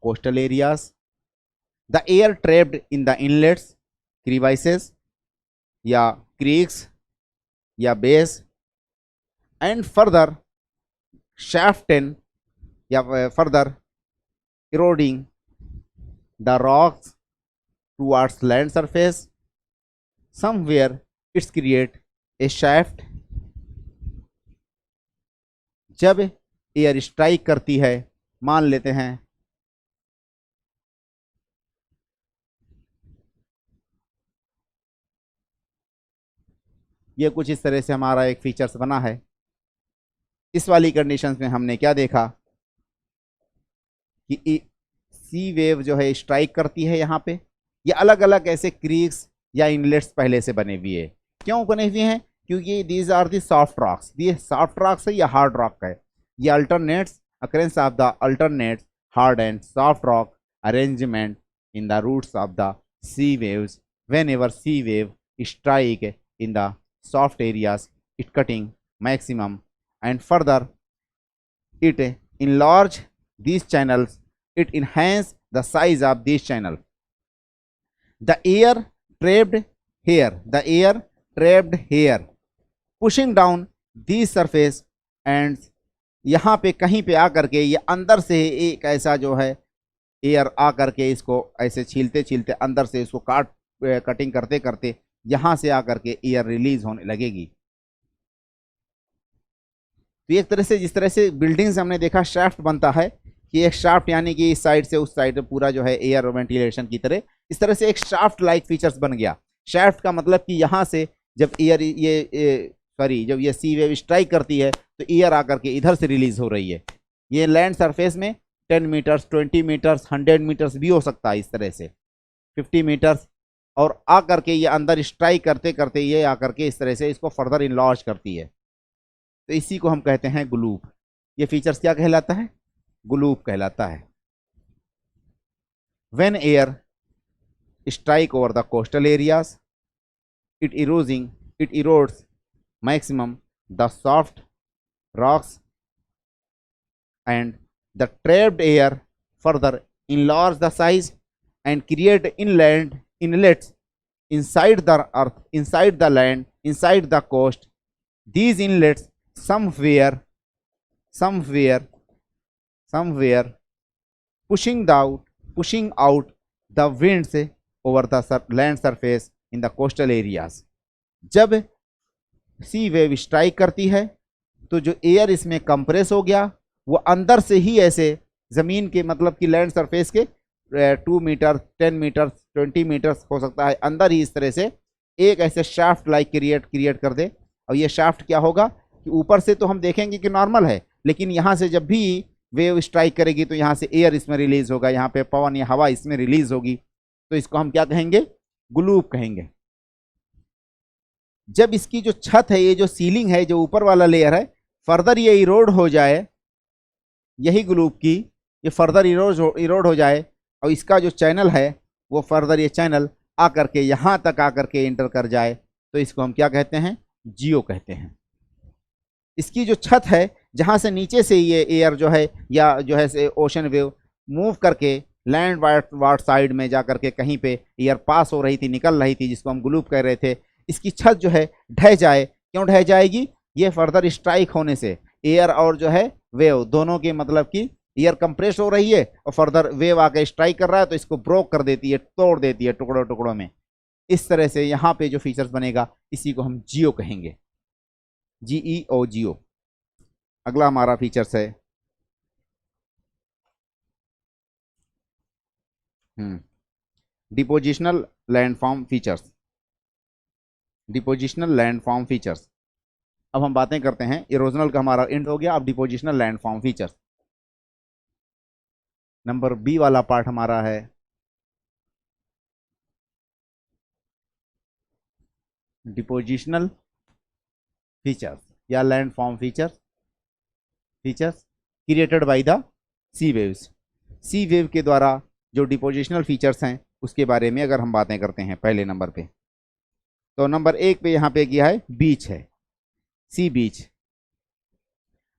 A: coastal areas, the air trapped in the inlets, crevices या creeks या bays and further shaften या further eroding the rocks towards land surface, somewhere it's create a shaft। जब एयर स्ट्राइक करती है, मान लेते हैं ये कुछ इस तरह से हमारा एक फीचर्स बना है। इस वाली कंडीशंस में हमने क्या देखा कि सी वेव जो है स्ट्राइक करती है यहाँ पे। ये अलग अलग ऐसे क्रीक्स या इनलेट्स पहले से बने हुए हैं। क्यों बने हुए हैं? क्योंकि these are the soft rocks. ये सॉफ्ट रॉक्स है या हार्ड रॉक है? ये alternates occurrence of the alternates hard and soft rock arrangement in the routes of the sea waves whenever sea wave strike in the soft areas, it cutting maximum and further it enlarge these channels, it enhance the size of these channel। The air trapped here, the air trapped here pushing down these surface and यहाँ पे कहीं पे आकर के ये अंदर से एक ऐसा जो है एयर आकर के इसको ऐसे छीलते छीलते अंदर से इसको कटिंग करते करते यहां से आकर के एयर रिलीज होने लगेगी। तो एक तरह से जिस तरह से बिल्डिंग्स हमने देखा शाफ्ट बनता है कि एक शाफ्ट यानी कि इस साइड से उस साइड पूरा जो है एयर वेंटिलेशन की तरह, इस तरह से एक शाफ्ट लाइक फीचर्स बन गया। शाफ्ट का मतलब कि यहां से जब एयर जब ये सी वेव स्ट्राइक करती है तो एयर आकर के इधर से रिलीज हो रही है। ये लैंड सरफेस में 10 मीटर्स 20 मीटर्स 100 मीटर्स भी हो सकता है, इस तरह से 50 मीटर्स, और आकर के ये अंदर स्ट्राइक करते करते ये आकर के इस तरह से इसको फर्दर इनलॉज करती है। तो इसी को हम कहते हैं ग्लूप। ये फीचर्स क्या कहलाता है? ग्लूप कहलाता है। When air strike over the coastal areas it erodes maximum the soft rocks and the trapped air further enlarge the size and create inland inlets inside the earth, inside the land, inside the coast. These inlets somewhere pushing out the winds over the land surface in the coastal areas। जब सी वेव स्ट्राइक करती है तो जो एयर इसमें कंप्रेस हो गया वो अंदर से ही ऐसे जमीन के मतलब कि लैंड सरफेस के 2 मीटर 10 मीटर 20 मीटर्स हो सकता है अंदर ही इस तरह से एक ऐसे शाफ्ट लाइक क्रिएट कर दे। और ये शाफ्ट क्या होगा कि ऊपर से तो हम देखेंगे कि नॉर्मल है, लेकिन यहाँ से जब भी वेव स्ट्राइक करेगी तो यहाँ से एयर इसमें रिलीज होगा, यहाँ पे पवन या हवा इसमें रिलीज होगी। तो इसको हम क्या कहेंगे? ग्लूप कहेंगे। जब इसकी जो छत है, ये जो सीलिंग है, जो ऊपर वाला लेयर है, फर्दर ये इरोड हो जाए, यही ग्लूप की ये फर्दर इरोड हो जाए और इसका जो चैनल है वो फर्दर ये चैनल आकर के यहाँ तक आकर के इंटर कर जाए, तो इसको हम क्या कहते हैं? जियो कहते हैं। इसकी जो छत है जहाँ से नीचे से ये एयर जो है या जो है से ओशन वेव मूव करके लैंड वार्ड साइड में जा करके कहीं पे एयर पास हो रही थी, निकल रही थी, जिसको हम ग्लूप कह रहे थे, इसकी छत जो है ढह जाए। क्यों ढह जाएगी? ये फर्दर स्ट्राइक होने से एयर और जो है वेव दोनों के मतलब कि एयर कंप्रेस हो रही है और फर्दर वेव आके स्ट्राइक कर रहा है तो इसको ब्रोक कर देती है, तोड़ देती है टुकड़ों टुकड़ों में। इस तरह से यहाँ पे जो फीचर्स बनेगा इसी को हम जियो कहेंगे, GEO जियो। अगला हमारा फीचर्स है depositional landform features. Depositional landform features. अब हम बातें करते हैं, इरोजनल का हमारा एंड हो गया, अब depositional landform features. Number B वाला पार्ट हमारा है डिपोजिशनल फीचर्स या land form features created by the sea waves. Sea wave के द्वारा जो डिपोजिशनल फीचर्स हैं उसके बारे में अगर हम बातें करते हैं पहले नंबर पे, तो नंबर 1 पे यहाँ पे किया है बीच है, सी बीच।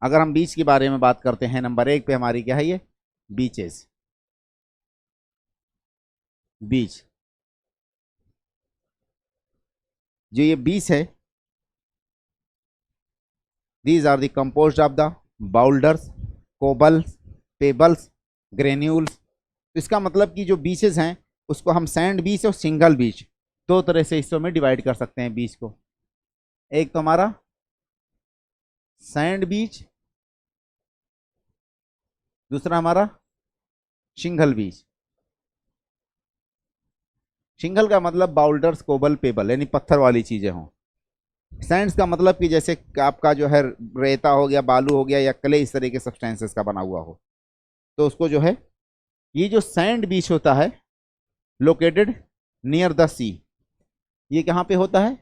A: अगर हम बीच के बारे में बात करते हैं, नंबर 1 पे हमारी क्या है, ये बीचेस, बीच। जो ये बीच है, these are the composed of the boulders, cobbles, pebbles, granules. इसका मतलब कि जो बीचेस हैं उसको हम सैंड बीच और सिंगल बीच दो तरह से हिस्सों में डिवाइड कर सकते हैं बीच को। एक तो हमारा सैंड बीच, दूसरा हमारा सिंगल बीच। सिंगल का मतलब बाउल्डर्स, कोबल, पेबल, यानी पत्थर वाली चीजें हों। सैंड्स का मतलब कि जैसे आपका जो है रेता हो गया, बालू हो गया या क्ले, इस तरह के सब्सटेंसेस का बना हुआ हो, तो उसको जो है, ये जो सैंड बीच होता है लोकेटेड नियर द सी, ये कहाँ पे होता है,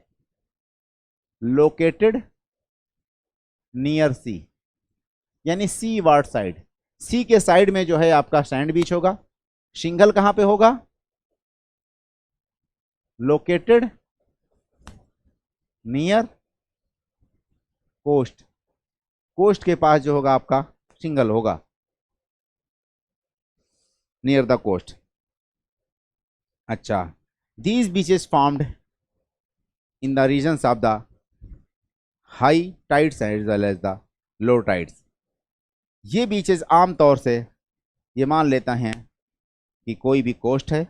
A: लोकेटेड नियर सी, यानी सी वार्ड साइड, सी के साइड में जो है आपका सैंड बीच होगा। सिंगल कहाँ पे होगा, लोकेटेड नियर कोस्ट, कोस्ट के पास जो होगा आपका सिंगल होगा, नियर द कोस्ट। अच्छा, these beaches formed in the regions of the high tides as well as the low tides. ये बीचेस आमतौर से ये मान लेता हैं कि कोई भी कोस्ट है,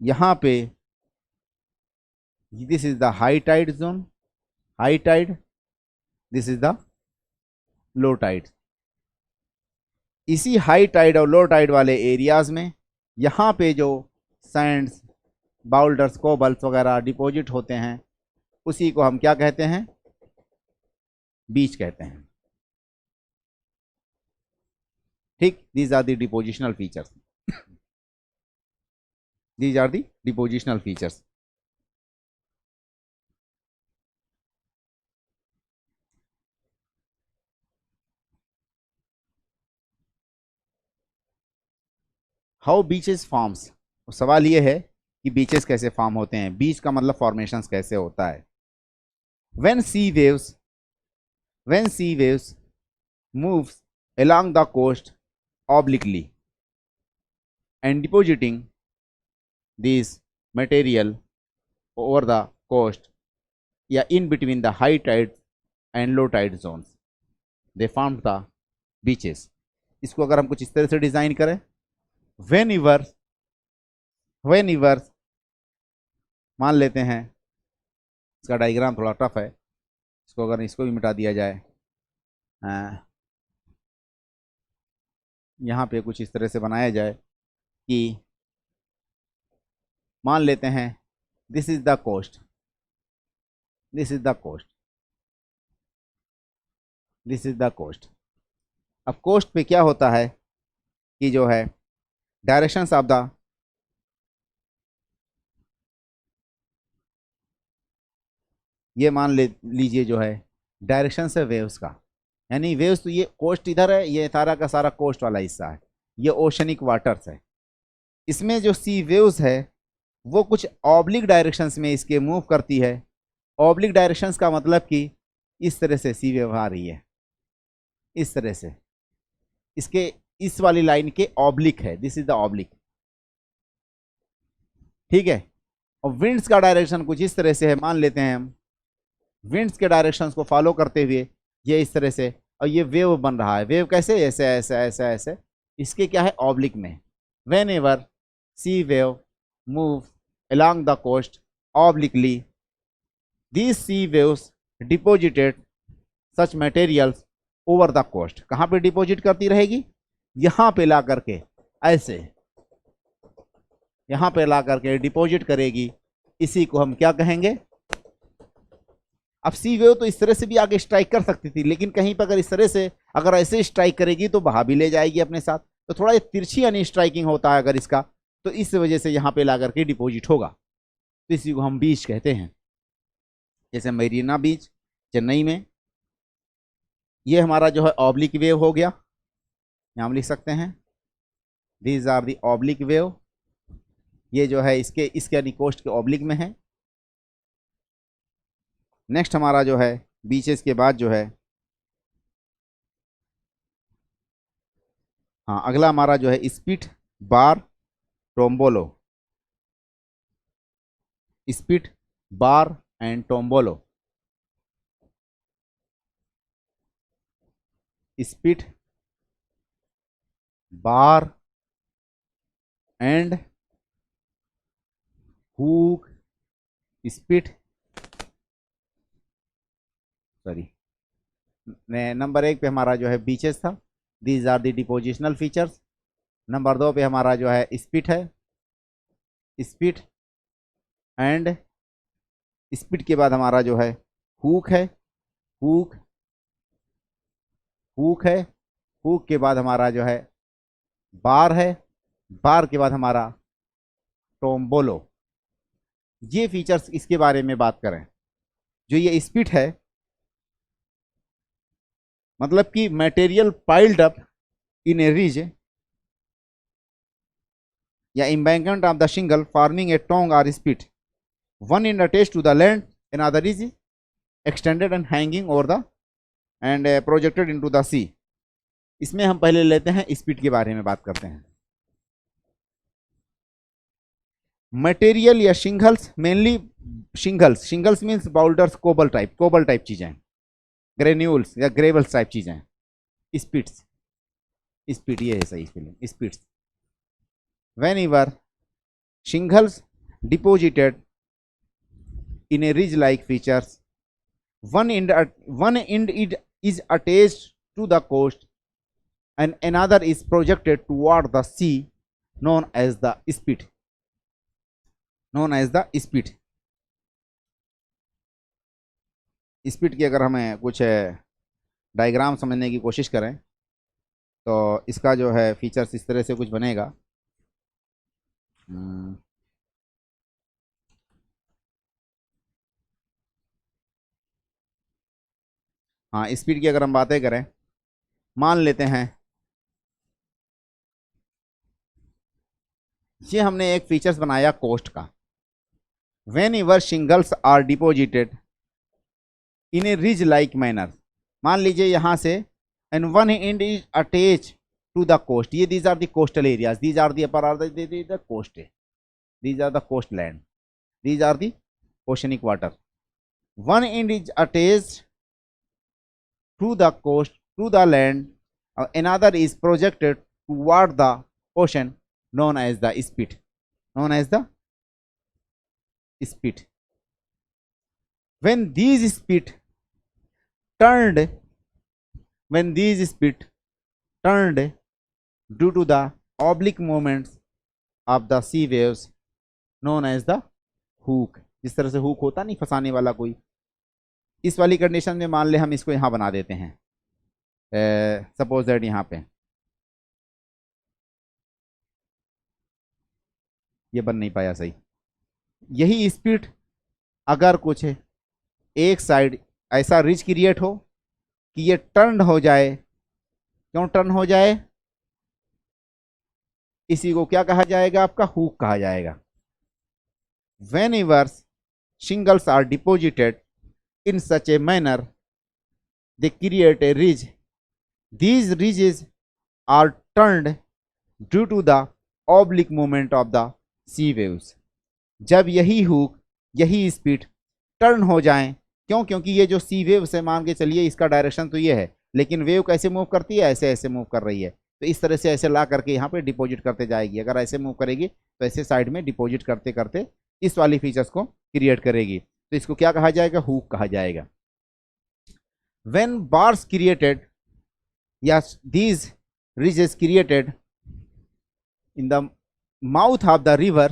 A: यहाँ पे this is the high tide zone, high tide, this is the low tide. इसी हाई टाइड और लो टाइड वाले एरियाज में यहाँ पे जो सैंड्स, बाउल्डर्स, कोबल्स वगैरह डिपॉजिट होते हैं, उसी को हम क्या कहते हैं, बीच कहते हैं। ठीक, these are the depositional features, these are the depositional features. How beaches forms, सवाल ये है कि बीचेस कैसे फॉर्म होते हैं, बीच का मतलब फॉर्मेशंस कैसे होता है। When sea waves moves along the coast obliquely and depositing this material over the coast, या in between the high tide and low tide zones, they formed the beaches। इसको अगर हम कुछ इस तरह से डिजाइन करें, whenever मान लेते हैं, इसका डायग्राम थोड़ा टफ है, इसको अगर इसको भी मिटा दिया जाए, यहाँ पे कुछ इस तरह से बनाया जाए कि मान लेते हैं this is the coast, this is the coast, this is the coast. अब कोस्ट पे क्या होता है कि जो है डायरेक्शंस ऑफ द, ये मान लीजिए जो है डायरेक्शन है वेव्स का, यानी वेव्स, तो ये कोस्ट इधर है, ये सारा का सारा कोस्ट वाला हिस्सा है, ये ओशनिक वाटर्स है। इसमें जो सी वेव्स है वो कुछ ऑब्लिक डायरेक्शंस में इसके मूव करती है। ऑब्लिक डायरेक्शंस का मतलब कि इस तरह से सी वेव आ रही है, इस तरह से, इसके इस वाली लाइन के ऑब्लिक है, दिस इज द ऑब्लिक, ठीक है। और विंड्स का डायरेक्शन कुछ इस तरह से है, मान लेते हैं हम विंड्स के डायरेक्शंस को फॉलो करते हुए ये इस तरह से, और ये वेव बन रहा है। वेव कैसे, ऐसे ऐसे ऐसे ऐसे, इसके क्या है, ऑब्लिक में। When ever sea wave move along the coast obliquely, these sea waves deposited such materials over the coast। कहाँ पे डिपोजिट करती रहेगी, यहाँ पे ला करके, ऐसे यहाँ पे ला करके डिपोजिट करेगी, इसी को हम क्या कहेंगे। अब सी वेव तो इस तरह से भी आगे स्ट्राइक कर सकती थी, लेकिन कहीं पर अगर इस तरह से अगर ऐसे स्ट्राइक करेगी तो बहा भी ले जाएगी अपने साथ, तो थोड़ा ये तिरछी यानी स्ट्राइकिंग होता है अगर इसका, तो इस वजह से यहाँ पे ला करके डिपॉजिट होगा, तो इसी को हम बीच कहते हैं। जैसे मरीना बीच चेन्नई में। ये हमारा जो है ऑब्लिक वेव हो गया, यहाँ हम लिख सकते हैं these are the oblique wave. ये जो है इसके यानी कोस्ट के ऑब्लिक में है। नेक्स्ट हमारा जो है बीचेस के बाद जो है, हाँ अगला हमारा जो है spit, bar, tombolo. Spit, bar and tombolo. Spit, bar and hook. Spit, sorry, number 1 पे हमारा जो है बीचेस था, these are the depositional features. Number 2 पे हमारा जो है स्पिट है, स्पिट एंड स्पिट के बाद हमारा जो है हुक है, हुक, हुक है, हुक के बाद हमारा जो है बार है, बार के बाद हमारा टोम्बोलो। ये फीचर्स इसके बारे में बात करें। जो ये स्पिट है मतलब कि material piled up in a ridge या embankment of the shingle forming a tongue or spit, one end attached to the land, another is extended and hanging over the and projected into the sea। इसमें हम पहले लेते हैं स्पिट के बारे में बात करते हैं। मटेरियल या shingles, mainly shingles, shingles means boulders, cobble type चीजें, ग्रेन्यूल्स या ग्रेवल्स टाइप चीजें। स्पिट्स, स्पिट ये है सही spelling, spits. whenever shingles deposited in a ridge like features, one end is attached to the coast and another is projected toward the sea, known as the spit, known as the spit। Spit की अगर हमें कुछ डायग्राम समझने की कोशिश करें तो इसका जो है फीचर्स इस तरह से कुछ बनेगा। हाँ, स्पीड की अगर हम बातें करें, मान लेते हैं ये हमने एक फीचर्स बनाया कोस्ट का। Whenever shingles are deposited in a ridge like manner, मान लीजिए यहां से and one end is attach to the coast. ये these are the coastal areas, these are the upper are the coast, these are the coast land, these are the oceanic water. One end is attached to the coast, to the land, another is projected toward the ocean, known as the spit, known as the spit। when these spit turned, when these spit turned due to the oblique movements of the sea waves, known as the hook। जिस तरह से हुक होता नहीं फंसाने वाला कोई, इस वाली कंडीशन में मान ले हम इसको यहां बना देते हैं। सपोज दैट यहां पे ये बन नहीं पाया सही। यही स्पीड अगर कुछ एक साइड ऐसा रिज क्रिएट हो कि ये टर्न हो जाए, क्यों टर्न हो जाए, इसी को क्या कहा जाएगा, आपका हुक कहा जाएगा। Whenever shingles are deposited in such a manner, they create a ridge, these ridges are turned due to the oblique movement of the sea waves। जब यही हुक, यही स्पीड टर्न हो जाएं, क्यों, क्योंकि ये जो सी वेव से मान के चलिए इसका डायरेक्शन तो ये है, लेकिन वेव कैसे मूव करती है, ऐसे ऐसे मूव कर रही है, तो इस तरह से ऐसे ला करके यहाँ पे डिपॉजिट करते जाएगी। अगर ऐसे मूव करेगी तो ऐसे साइड में डिपॉजिट करते करते इस वाली फीचर्स को क्रिएट करेगी, तो इसको क्या कहा जाएगा, हुक कहा जाएगा। when bars created, yes, these ridges created in the mouth of the river,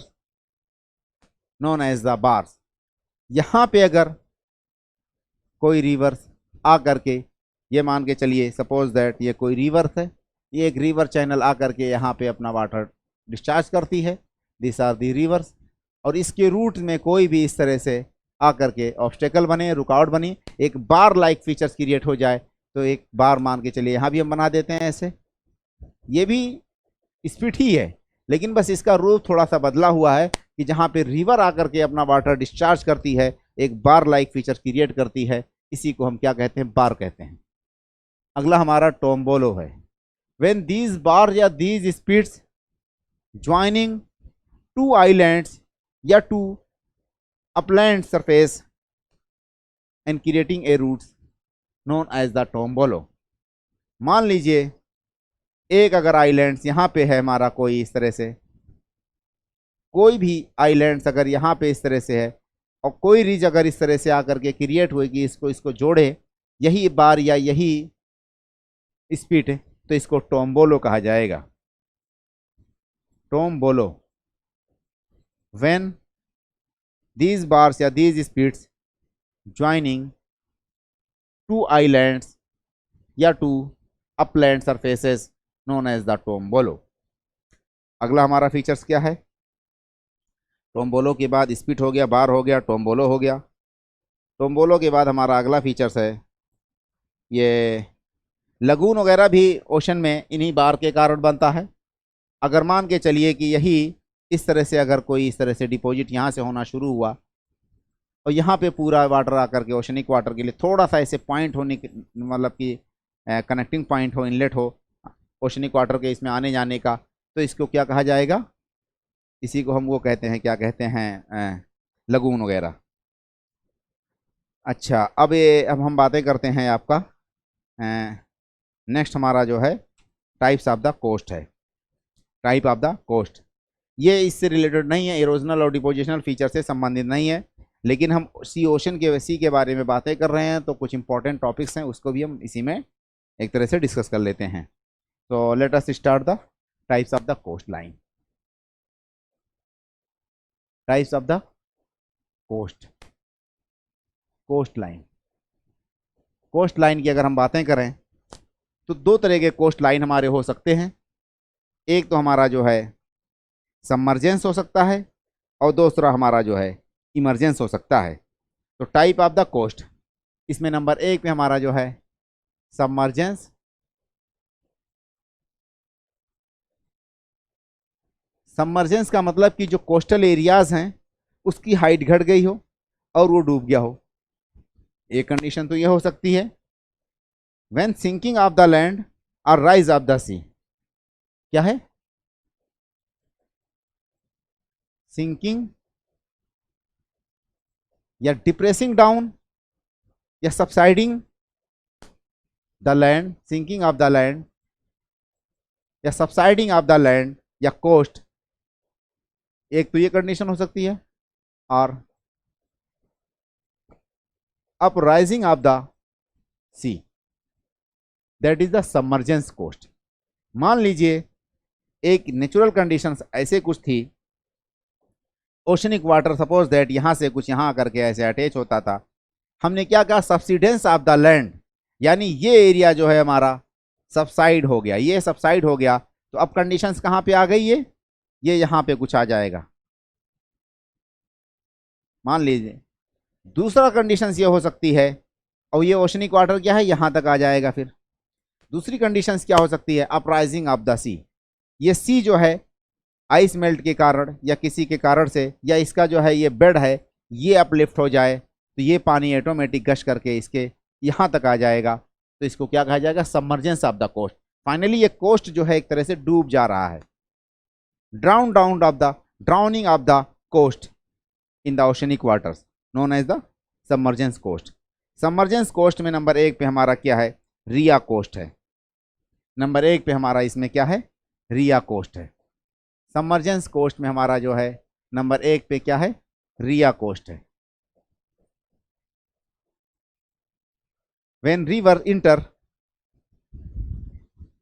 A: known as the bars। यहां पे अगर कोई रिवर आ करके, ये मान के चलिए सपोज दैट ये कोई रिवर है, ये एक रिवर चैनल आ करके यहाँ पे अपना वाटर डिस्चार्ज करती है, दिस आर दी रिवर्स, और इसके रूट में कोई भी इस तरह से आकर के ऑब्स्टेकल बने, रुकावट बनी, एक बार लाइक फीचर्स क्रिएट हो जाए, तो एक बार मान के चलिए यहाँ भी हम बना देते हैं ऐसे। ये भी स्पीड ही है, लेकिन बस इसका रूप थोड़ा सा बदला हुआ है कि जहाँ पे रिवर आकर के अपना वाटर डिस्चार्ज करती है, एक बार लाइक फीचर क्रिएट करती है, इसी को हम क्या कहते हैं, बार कहते हैं। अगला हमारा टोम्बोलो है। व्हेन दीज बार या these spits joining to islands या to upland surface and creating a routes known as the tombolo. मान लीजिए एक अगर आइलैंड्स यहाँ पे है हमारा, कोई इस तरह से, कोई भी आइलैंड्स अगर यहाँ पे इस तरह से है, और कोई रिज अगर इस तरह से आकर के क्रिएट हुए कि इसको जोड़े, यही बार या यही स्पीड है, तो इसको टोम्बोलो कहा जाएगा। टोम्बोलो। व्हेन दीज बार्स या these spits joining to islands या to upland surfaces known as the tombolo. अगला हमारा फीचर्स क्या है? टोम्बोलो के बाद स्पीड हो गया, बार हो गया, टोम्बोलो हो गया। टोम्बोलो के बाद हमारा अगला फीचर्स है, ये लगून वगैरह भी ओशन में इन्हीं बार के कारण बनता है। अगर मान के चलिए कि यही इस तरह से, अगर कोई इस तरह से डिपॉजिट यहाँ से होना शुरू हुआ और यहाँ पे पूरा वाटर आकर के ओशनिक वाटर के लिए थोड़ा सा ऐसे पॉइंट होने के, मतलब कि कनेक्टिंग पॉइंट हो, इनलेट हो ओशनिक वाटर के इसमें आने जाने का, तो इसको क्या कहा जाएगा? इसी को हम वो कहते हैं, क्या कहते हैं, लगून वगैरह। अच्छा, अब हम बातें करते हैं आपका नेक्स्ट हमारा जो है टाइप्स ऑफ द कोस्ट है। टाइप ऑफ द कोस्ट, ये इससे रिलेटेड नहीं है, इरोजनल और डिपोजिशनल फीचर से संबंधित नहीं है, लेकिन हम सी के बारे में बातें कर रहे हैं, तो कुछ इंपॉर्टेंट टॉपिक्स हैं, उसको भी हम इसी में एक तरह से डिस्कस कर लेते हैं। तो let us start the types of the coast line. Types of the coast, coast line. Coast line की अगर हम बातें करें तो दो तरह के कोस्ट लाइन हमारे हो सकते हैं। एक तो हमारा जो है सबमर्जेंस हो सकता है, और दूसरा हमारा जो है इमरजेंस हो सकता है। तो टाइप ऑफ द कोस्ट, इसमें नंबर 1 पे हमारा जो है सबमर्जेंस। सबमर्जेंस का मतलब कि जो कोस्टल एरियाज हैं उसकी हाइट घट गई हो और वो डूब गया हो। एक कंडीशन तो ये हो सकती है। When sinking of the land और राइज ऑफ द सी, क्या है? सिंकिंग या डिप्रेसिंग डाउन या subsiding the land, sinking of the land या सबसाइडिंग ऑफ द लैंड या कोस्ट, एक तो ये कंडीशन हो सकती है। और uprising of the sea, that is the submergence coast. मान लीजिए एक नेचुरल कंडीशंस ऐसे कुछ थी, ओशनिक वाटर सपोज दैट यहाँ से कुछ यहाँ करके ऐसे अटैच होता था, हमने क्या कहा, सबसिडेंस ऑफ द लैंड, यानी ये एरिया जो है हमारा सबसाइड हो गया, ये सबसाइड हो गया, तो अब कंडीशंस कहाँ पे आ गई, ये यहाँ पे कुछ आ जाएगा। मान लीजिए दूसरा कंडीशंस ये हो सकती है, और ये ओशनिक वाटर क्या है, यहाँ तक आ जाएगा। फिर दूसरी कंडीशंस क्या हो सकती है, अपराइजिंग ऑफ द सी, ये सी जो है आइस मेल्ट के कारण या किसी के कारण से, या इसका जो है ये बेड है ये अपलिफ्ट हो जाए, तो ये पानी ऑटोमेटिक गश करके इसके यहाँ तक आ जाएगा, तो इसको क्या कहा जाएगा, submergence of the coast. Finally ये कोस्ट जो है एक तरह से डूब जा रहा है। Drowning of the coast in the oceanic waters known as the submergence coast. Submergence coast में नंबर 1 पे हमारा क्या है, रिया कोस्ट है। नंबर 1 पे हमारा इसमें क्या है, रिया कोस्ट है। सबमर्जेंस कोस्ट में हमारा जो है नंबर 1 पे क्या है, रिया कोस्ट है। When river inter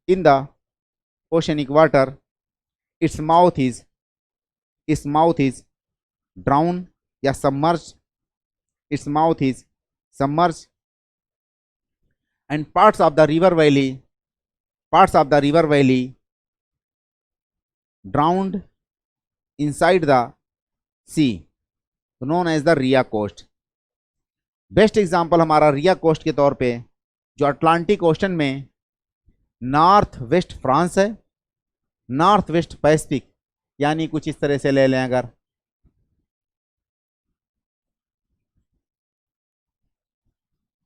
A: in the oceanic water, its mouth is drown या submerged, its mouth is submerged, and parts of the river valley drowned inside the sea, known as the Ria coast। Best example हमारा रिया कोस्ट के तौर पे जो अटलांटिक ओशन में नॉर्थ वेस्ट फ्रांस है, नॉर्थ वेस्ट पैसिफिक, यानी कुछ इस तरह से ले लें अगर,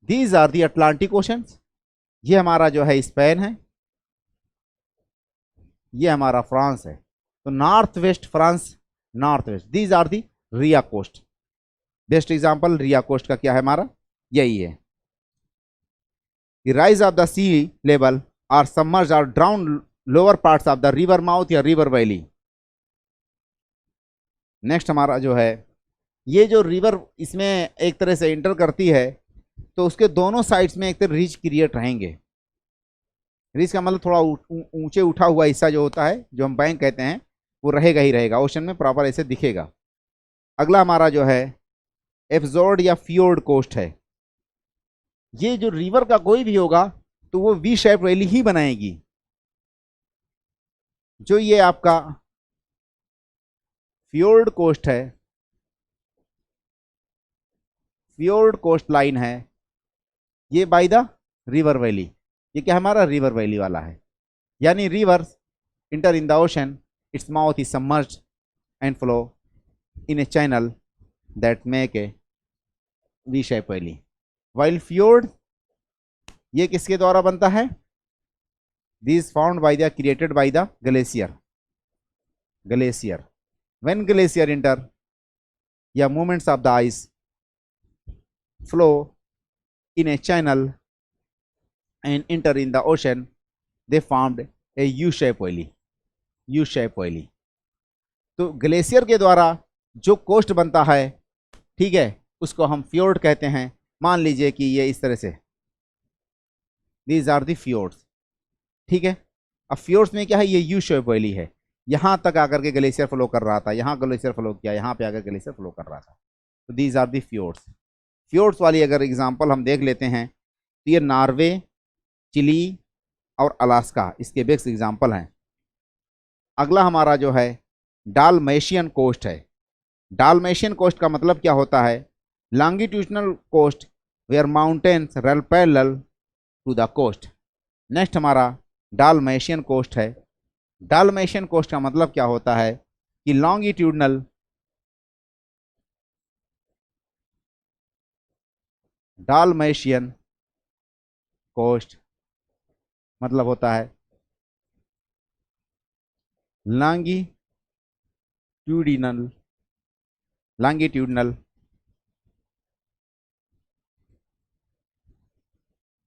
A: these are the Atlantic oceans. ये हमारा जो है स्पेन है, ये हमारा फ्रांस है। तो north west France, north west, these are the Ria coast. Best example Ria coast का क्या है हमारा, यही है। The rise of the sea level are submerge are drown lower parts of the river mouth या रिवर वैली। नेक्स्ट हमारा जो है, ये जो रिवर इसमें एक तरह से इंटर करती है, तो उसके दोनों साइड्स में एक तरह रिज क्रिएट रहेंगे। रिज का मतलब थोड़ा ऊंचे उठा हुआ हिस्सा जो होता है, जो हम बैंक कहते हैं, वो रहेगा ही रहेगा, ओशन में प्रॉपर ऐसे दिखेगा। अगला हमारा जो है एफजोर्ड या फियोर्ड कोस्ट है। ये जो रिवर का कोई भी होगा तो वो वी शेप वैली ही बनाएगी। जो ये आपका फियोर्ड कोस्ट है, फियोर्ड कोस्ट लाइन है, ये बाय द रिवर वैली, ये क्या हमारा रिवर वैली वाला है। यानी rivers enter in the ocean, its mouth is submerged and flow in a channel that make a V shape valley. While fjord ये किसके द्वारा बनता है, this found by the created by the glacier. Glacier, when glacier enter या movements of the ice flow in a channel and enter in the ocean, they formed a U-shape valley, U-shape valley। तो ग्लेशियर के द्वारा जो कोस्ट बनता है, ठीक है, उसको हम फ्योर्ड कहते हैं। मान लीजिए कि ये इस तरह से, these are the fjords, ठीक है। अब फ्योर्ड्स में क्या है, ये यू शेप वैली है, यहाँ तक आकर के ग्लेशियर फ्लो कर रहा था, यहाँ ग्लेशियर फ्लो किया, यहाँ पे आकर ग्लेशियर फ्लो कर रहा था। तो दीज आर दी फ्योर्ड्स। फ्योर्ड्स वाली अगर एग्जांपल हम देख लेते हैं तो ये नॉर्वे, चिली और अलास्का इसके बेस्ट एग्जांपल हैं। अगला हमारा जो है डालमेशियन कोस्ट है। डालमेशियन कोस्ट का मतलब क्या होता है, longitudinal coast where mountains run parallel to the coast. Next हमारा डालमेशियन कोस्ट है। डालमेशियन कोस्ट का मतलब क्या होता है कि लॉन्गिट्यूडनल डालमेशियन कोस्ट मतलब होता है longitudinal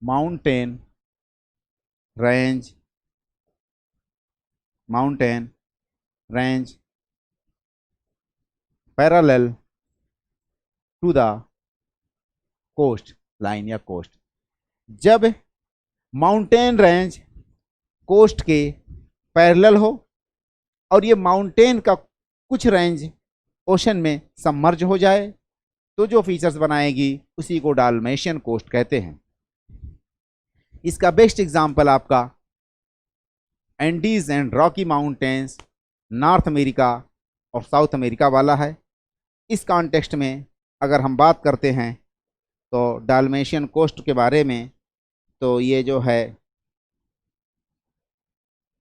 A: mountain range parallel to the coast line या कोस्ट। जब माउंटेन रेंज कोस्ट के पैरेलल हो और ये माउंटेन का कुछ रेंज ओशन में सबमर्ज हो जाए, तो जो फीचर्स बनाएगी उसी को डालमेशियन कोस्ट कहते हैं। इसका बेस्ट एग्जांपल आपका Andes and Rocky mountains north America और साउथ अमेरिका वाला है। इस कॉन्टेक्स्ट में अगर हम बात करते हैं तो डालमेशियन कोस्ट के बारे में, तो ये जो है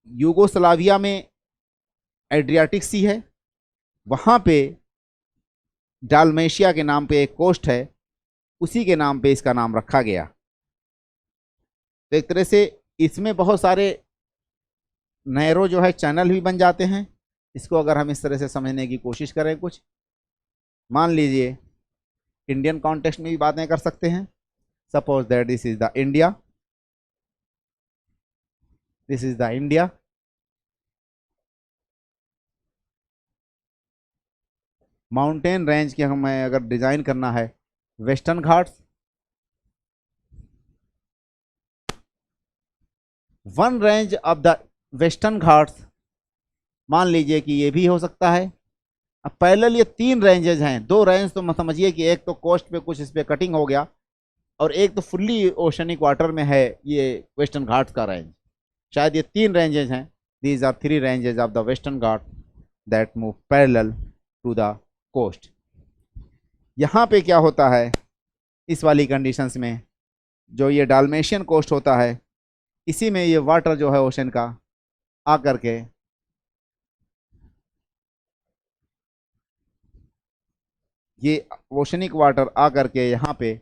A: यूगोस्लाविया में एड्रियाटिक सी है, वहाँ पे डालमेशिया के नाम पे एक कोस्ट है, उसी के नाम पे इसका नाम रखा गया। तो एक तरह से इसमें बहुत सारे नैरो जो है चैनल भी बन जाते हैं। इसको अगर हम इस तरह से समझने की कोशिश करें, कुछ मान लीजिए इंडियन कॉन्टेक्स्ट में भी बातें कर सकते हैं। Suppose that this is the India, this is the India, mountain range की हमें अगर डिजाइन करना है, western Ghats, one range of the western Ghats, मान लीजिए कि ये भी हो सकता है। अब पैरेलल ये तीन रेंजेज हैं, दो रेंज तो समझिए कि एक तो कोस्ट पे कुछ इस पे कटिंग हो गया और एक तो फुल्ली ओशनिक वाटर में है ये वेस्टर्न घाट्स का रेंज। शायद ये तीन रेंजेज हैं। These are three ranges of the Western Ghat that move parallel to the coast. यहाँ पे क्या होता है, इस वाली कंडीशंस में जो ये डाल्मेशियन कोस्ट होता है, इसी में ये वाटर जो है ओशन का आ करके ये ओशनिक वाटर आ करके यहाँ पे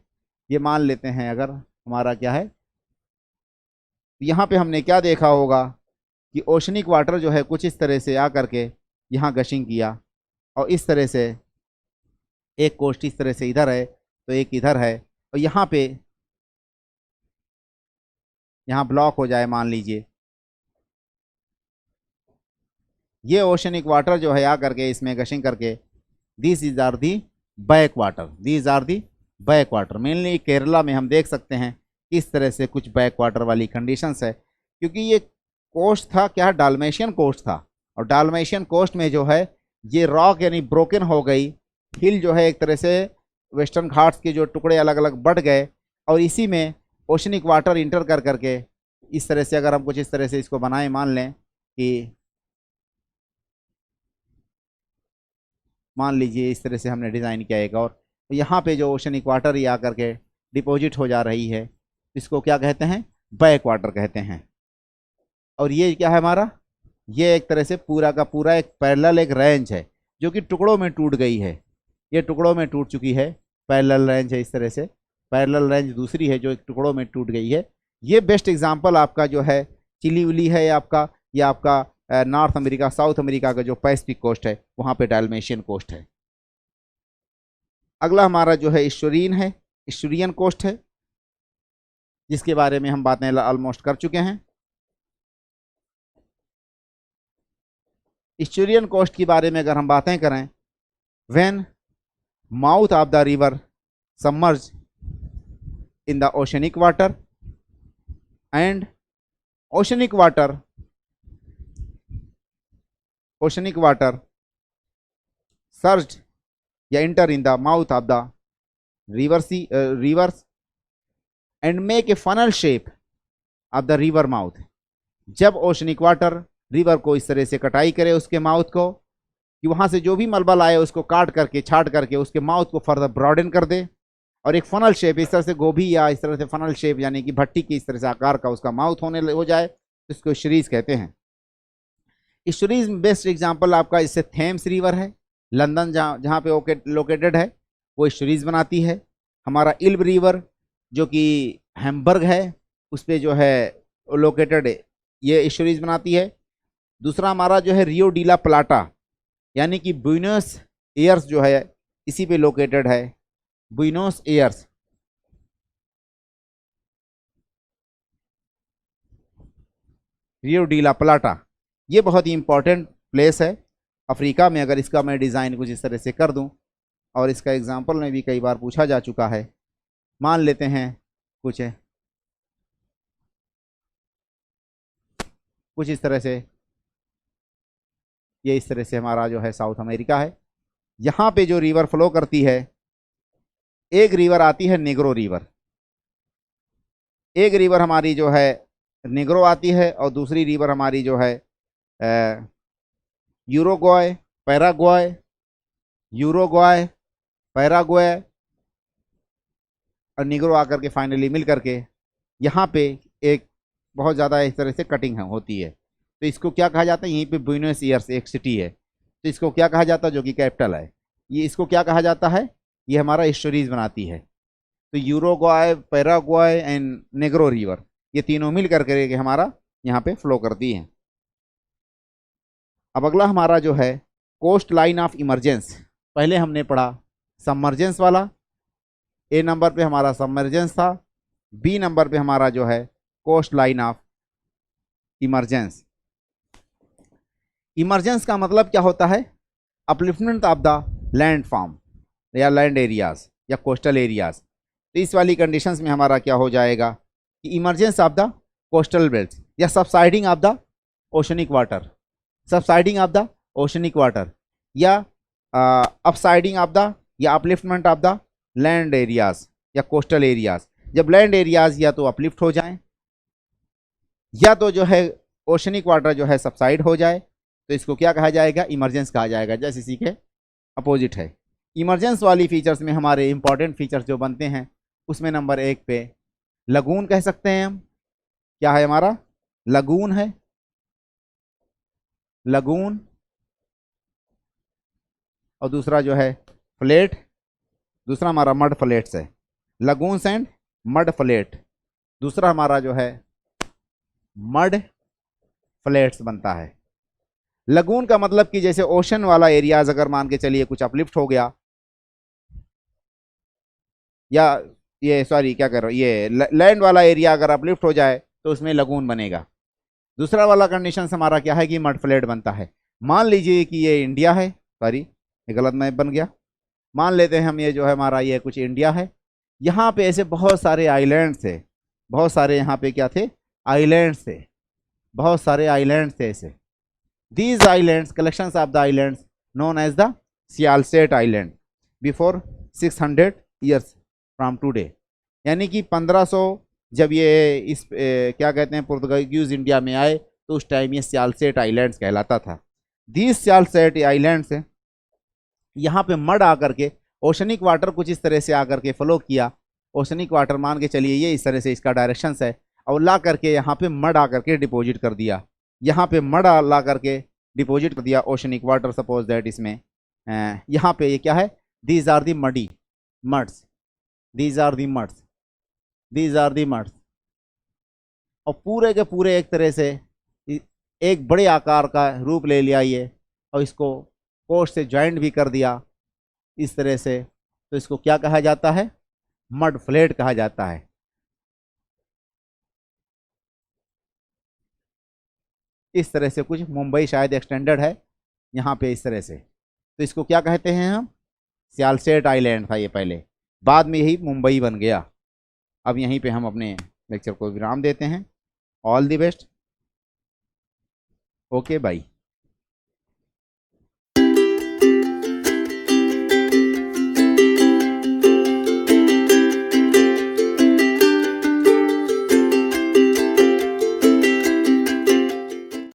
A: ये मान लेते हैं अगर हमारा क्या है, यहाँ पे हमने क्या देखा होगा कि ओशनिक वाटर जो है कुछ इस तरह से आ करके यहाँ गशिंग किया और इस तरह से एक कोस्ट इस तरह से इधर है तो एक इधर है और यहाँ पे यहाँ ब्लॉक हो जाए मान लीजिए, ये ओशनिक वाटर जो है आ करके इसमें गशिंग करके this is are the back water, these are the back water. Mainly Kerala में हम देख सकते हैं किस तरह से कुछ बैक वाटर वाली कंडीशंस है, क्योंकि ये कोस्ट था क्या, डाल्मेशियन कोस्ट था और डाल्मेशियन कोस्ट में जो है ये रॉक यानी ब्रोकन हो गई, हिल जो है एक तरह से वेस्टर्न घाट्स के जो टुकड़े अलग अलग बढ़ गए और इसी में ओशनिक वाटर इंटर कर करके इस तरह से अगर हम कुछ इस तरह से इसको बनाएं, मान लें कि मान लीजिए इस तरह से हमने डिज़ाइन किया एक और, तो यहाँ पे जो ओशनिक वाटर ही आकर के डिपॉजिट हो जा रही है, इसको क्या कहते हैं, बैक वाटर कहते हैं। और ये क्या है हमारा, ये एक तरह से पूरा का पूरा एक पैरेलल एक रेंज है जो कि टुकड़ों में टूट गई है, ये टुकड़ों में टूट चुकी है, पैरेलल रेंज है इस तरह से, पैरेलल रेंज दूसरी है जो एक टुकड़ों में टूट गई है। ये बेस्ट एग्जांपल आपका जो है चिली उली है आपका, या आपका नॉर्थ अमेरिका साउथ अमेरिका का जो पैसिफिक कोस्ट है वहाँ पे डाल्मेशियन कोस्ट है। अगला हमारा जो है इस्टुरियन है, इस्टुरियन कोस्ट है जिसके बारे में हम बातें ऑलमोस्ट कर चुके हैं। इस्टुरियन कोस्ट के बारे में अगर हम बातें करें, when mouth of the river submerge in the oceanic water and oceanic water surged या enter in the mouth of the rivers and make a funnel shape of the river mouth। जब ओशनिक वाटर रिवर को इस तरह से कटाई करे उसके माउथ को, कि वहां से जो भी मलबल आए उसको काट करके छाट करके उसके माउथ को फर्दर ब्रॉडन कर दे और एक फनल शेप इस तरह से गोभी या इस तरह से फनल शेप यानी कि भट्टी की इस तरह से आकार का उसका माउथ होने हो जाए, तो इसको श्रीज कहते हैं। इस्टुरीज में बेस्ट एग्जांपल आपका इससे थेम्स रिवर है, लंदन जहाँ पे लोकेटेड है वो इस्टुरीज बनाती है। हमारा इल्ब रिवर जो कि हैम्बर्ग है उस पर जो है लोकेटेड है, ये इस्टुरीज बनाती है। दूसरा हमारा जो है रियो डी ला प्लाटा यानी कि ब्यूनस एयर्स जो है इसी पे लोकेटेड है, ब्यूनस एयर्स। रियो डी ला प्लाटा ये बहुत ही इंपॉर्टेंट प्लेस है अफ्रीका में। अगर इसका मैं डिज़ाइन कुछ इस तरह से कर दूं, और इसका एग्जांपल में भी कई बार पूछा जा चुका है, मान लेते हैं कुछ इस तरह से, ये इस तरह से हमारा जो है साउथ अमेरिका है। यहाँ पे जो रिवर फ्लो करती है, एक रिवर आती है नेग्रो रिवर, एक रिवर हमारी जो है नेग्रो आती है और दूसरी रिवर हमारी जो है यूरोग्वाय पैराग्वाय, यूरोग्वाय पैराग्वाय और निग्रो आकर के फाइनली मिल करके यहाँ पे एक बहुत ज़्यादा इस तरह से कटिंग होती है। तो इसको क्या कहा जाता है, यहीं पे ब्यूनस एयर्स एक सिटी है, तो इसको क्या कहा जाता है जो कि कैपिटल है, ये इसको क्या कहा जाता है, ये हमारा इस्टोरीज बनाती है। तो यूरोग्वाय पैराग्वाय एंड नेग्रो रिवर ये तीनों मिल करके हमारा यहाँ पे फ्लो करती हैं। अब अगला हमारा जो है कोस्ट लाइन ऑफ इमरजेंस, पहले हमने पढ़ा सबमर्जेंस वाला, ए नंबर पे हमारा सबमर्जेंस था, बी नंबर पे हमारा जो है coast line of emergence. Emergence का मतलब क्या होता है, upliftment of the land form या लैंड एरियाज या कोस्टल एरियाज। तो इस वाली कंडीशंस में हमारा क्या हो जाएगा कि emergence of the coastal belt या subsiding of the oceanic water, subsiding of the oceanic water या अपसाइडिंग ऑफ द या upliftment of the land areas या कोस्टल एरियाज। जब लैंड एरियाज या तो अपलिफ्ट हो जाएं या तो जो है ओशनिक वाटर जो है सबसाइड हो जाए, तो इसको क्या कहा जाएगा, इमरजेंस कहा जाएगा, जैसे इसी के अपोजिट है। इमरजेंस वाली फीचर्स में हमारे इंपॉर्टेंट फीचर्स जो बनते हैं उसमें नंबर 1 पे लगून कह सकते हैं हम। क्या है हमारा? लगून है, लगून। और दूसरा जो है फ्लेट, दूसरा हमारा मड फ्लेट्स है, लगून्स एंड मड फ्लेट। दूसरा हमारा जो है मड फ्लेट्स बनता है। लगून का मतलब कि जैसे ओशन वाला एरियाज, अगर मान के चलिए कुछ अपलिफ्ट हो गया, या ये सॉरी क्या कर रहा हूँ, ये लैंड वाला एरिया अगर अपलिफ्ट हो जाए तो उसमें लगून बनेगा। दूसरा वाला कंडीशन हमारा क्या है कि मड फ्लैट बनता है। मान लीजिए कि ये इंडिया है, सॉरी ये गलत मैप बन गया। मान लेते हैं हम ये जो है हमारा ये कुछ इंडिया है, यहाँ पे ऐसे बहुत सारे आइलैंड्स थे, बहुत सारे यहाँ पे क्या थे? आइलैंड्स थे, बहुत सारे आइलैंड्स थे ऐसे। These islands, collections of the islands known as the Salsette island before 600 years from today. यानी कि 1500 जब ये इस क्या कहते हैं पुर्तगालीज इंडिया में आए तो उस टाइम ये सियालसेट आइलैंड्स कहलाता था। दीज सियालसेट आइलैंड्स यहाँ पे मड आकर के ओशनिक वाटर कुछ इस तरह से आकर के फ्लो किया। ओशनिक वाटर मान के चलिए ये इस तरह से इसका डायरेक्शन है, और ला करके यहाँ पे मड आकर के डिपॉजिट कर दिया। यहाँ पे मड ला करके डिपॉजिट कर दिया ओशनिक वाटर, सपोज दैट इसमें यहाँ पे ये क्या है? These are the muddy muds, these are the muds, these are the muds. और पूरे के पूरे एक तरह से एक बड़े आकार का रूप ले लिया ये, और इसको कोस्ट से ज्वाइंट भी कर दिया इस तरह से। तो इसको क्या कहा जाता है? मड फ्लेट कहा जाता है। इस तरह से कुछ मुंबई शायद एक्सटेंडेड है यहाँ पे इस तरह से। तो इसको क्या कहते हैं हम? सियालसेट आइलैंड था ये पहले, बाद में यही मुंबई बन गया। अब यहीं पे हम अपने लेक्चर को विराम देते हैं। All the best. Okay bye.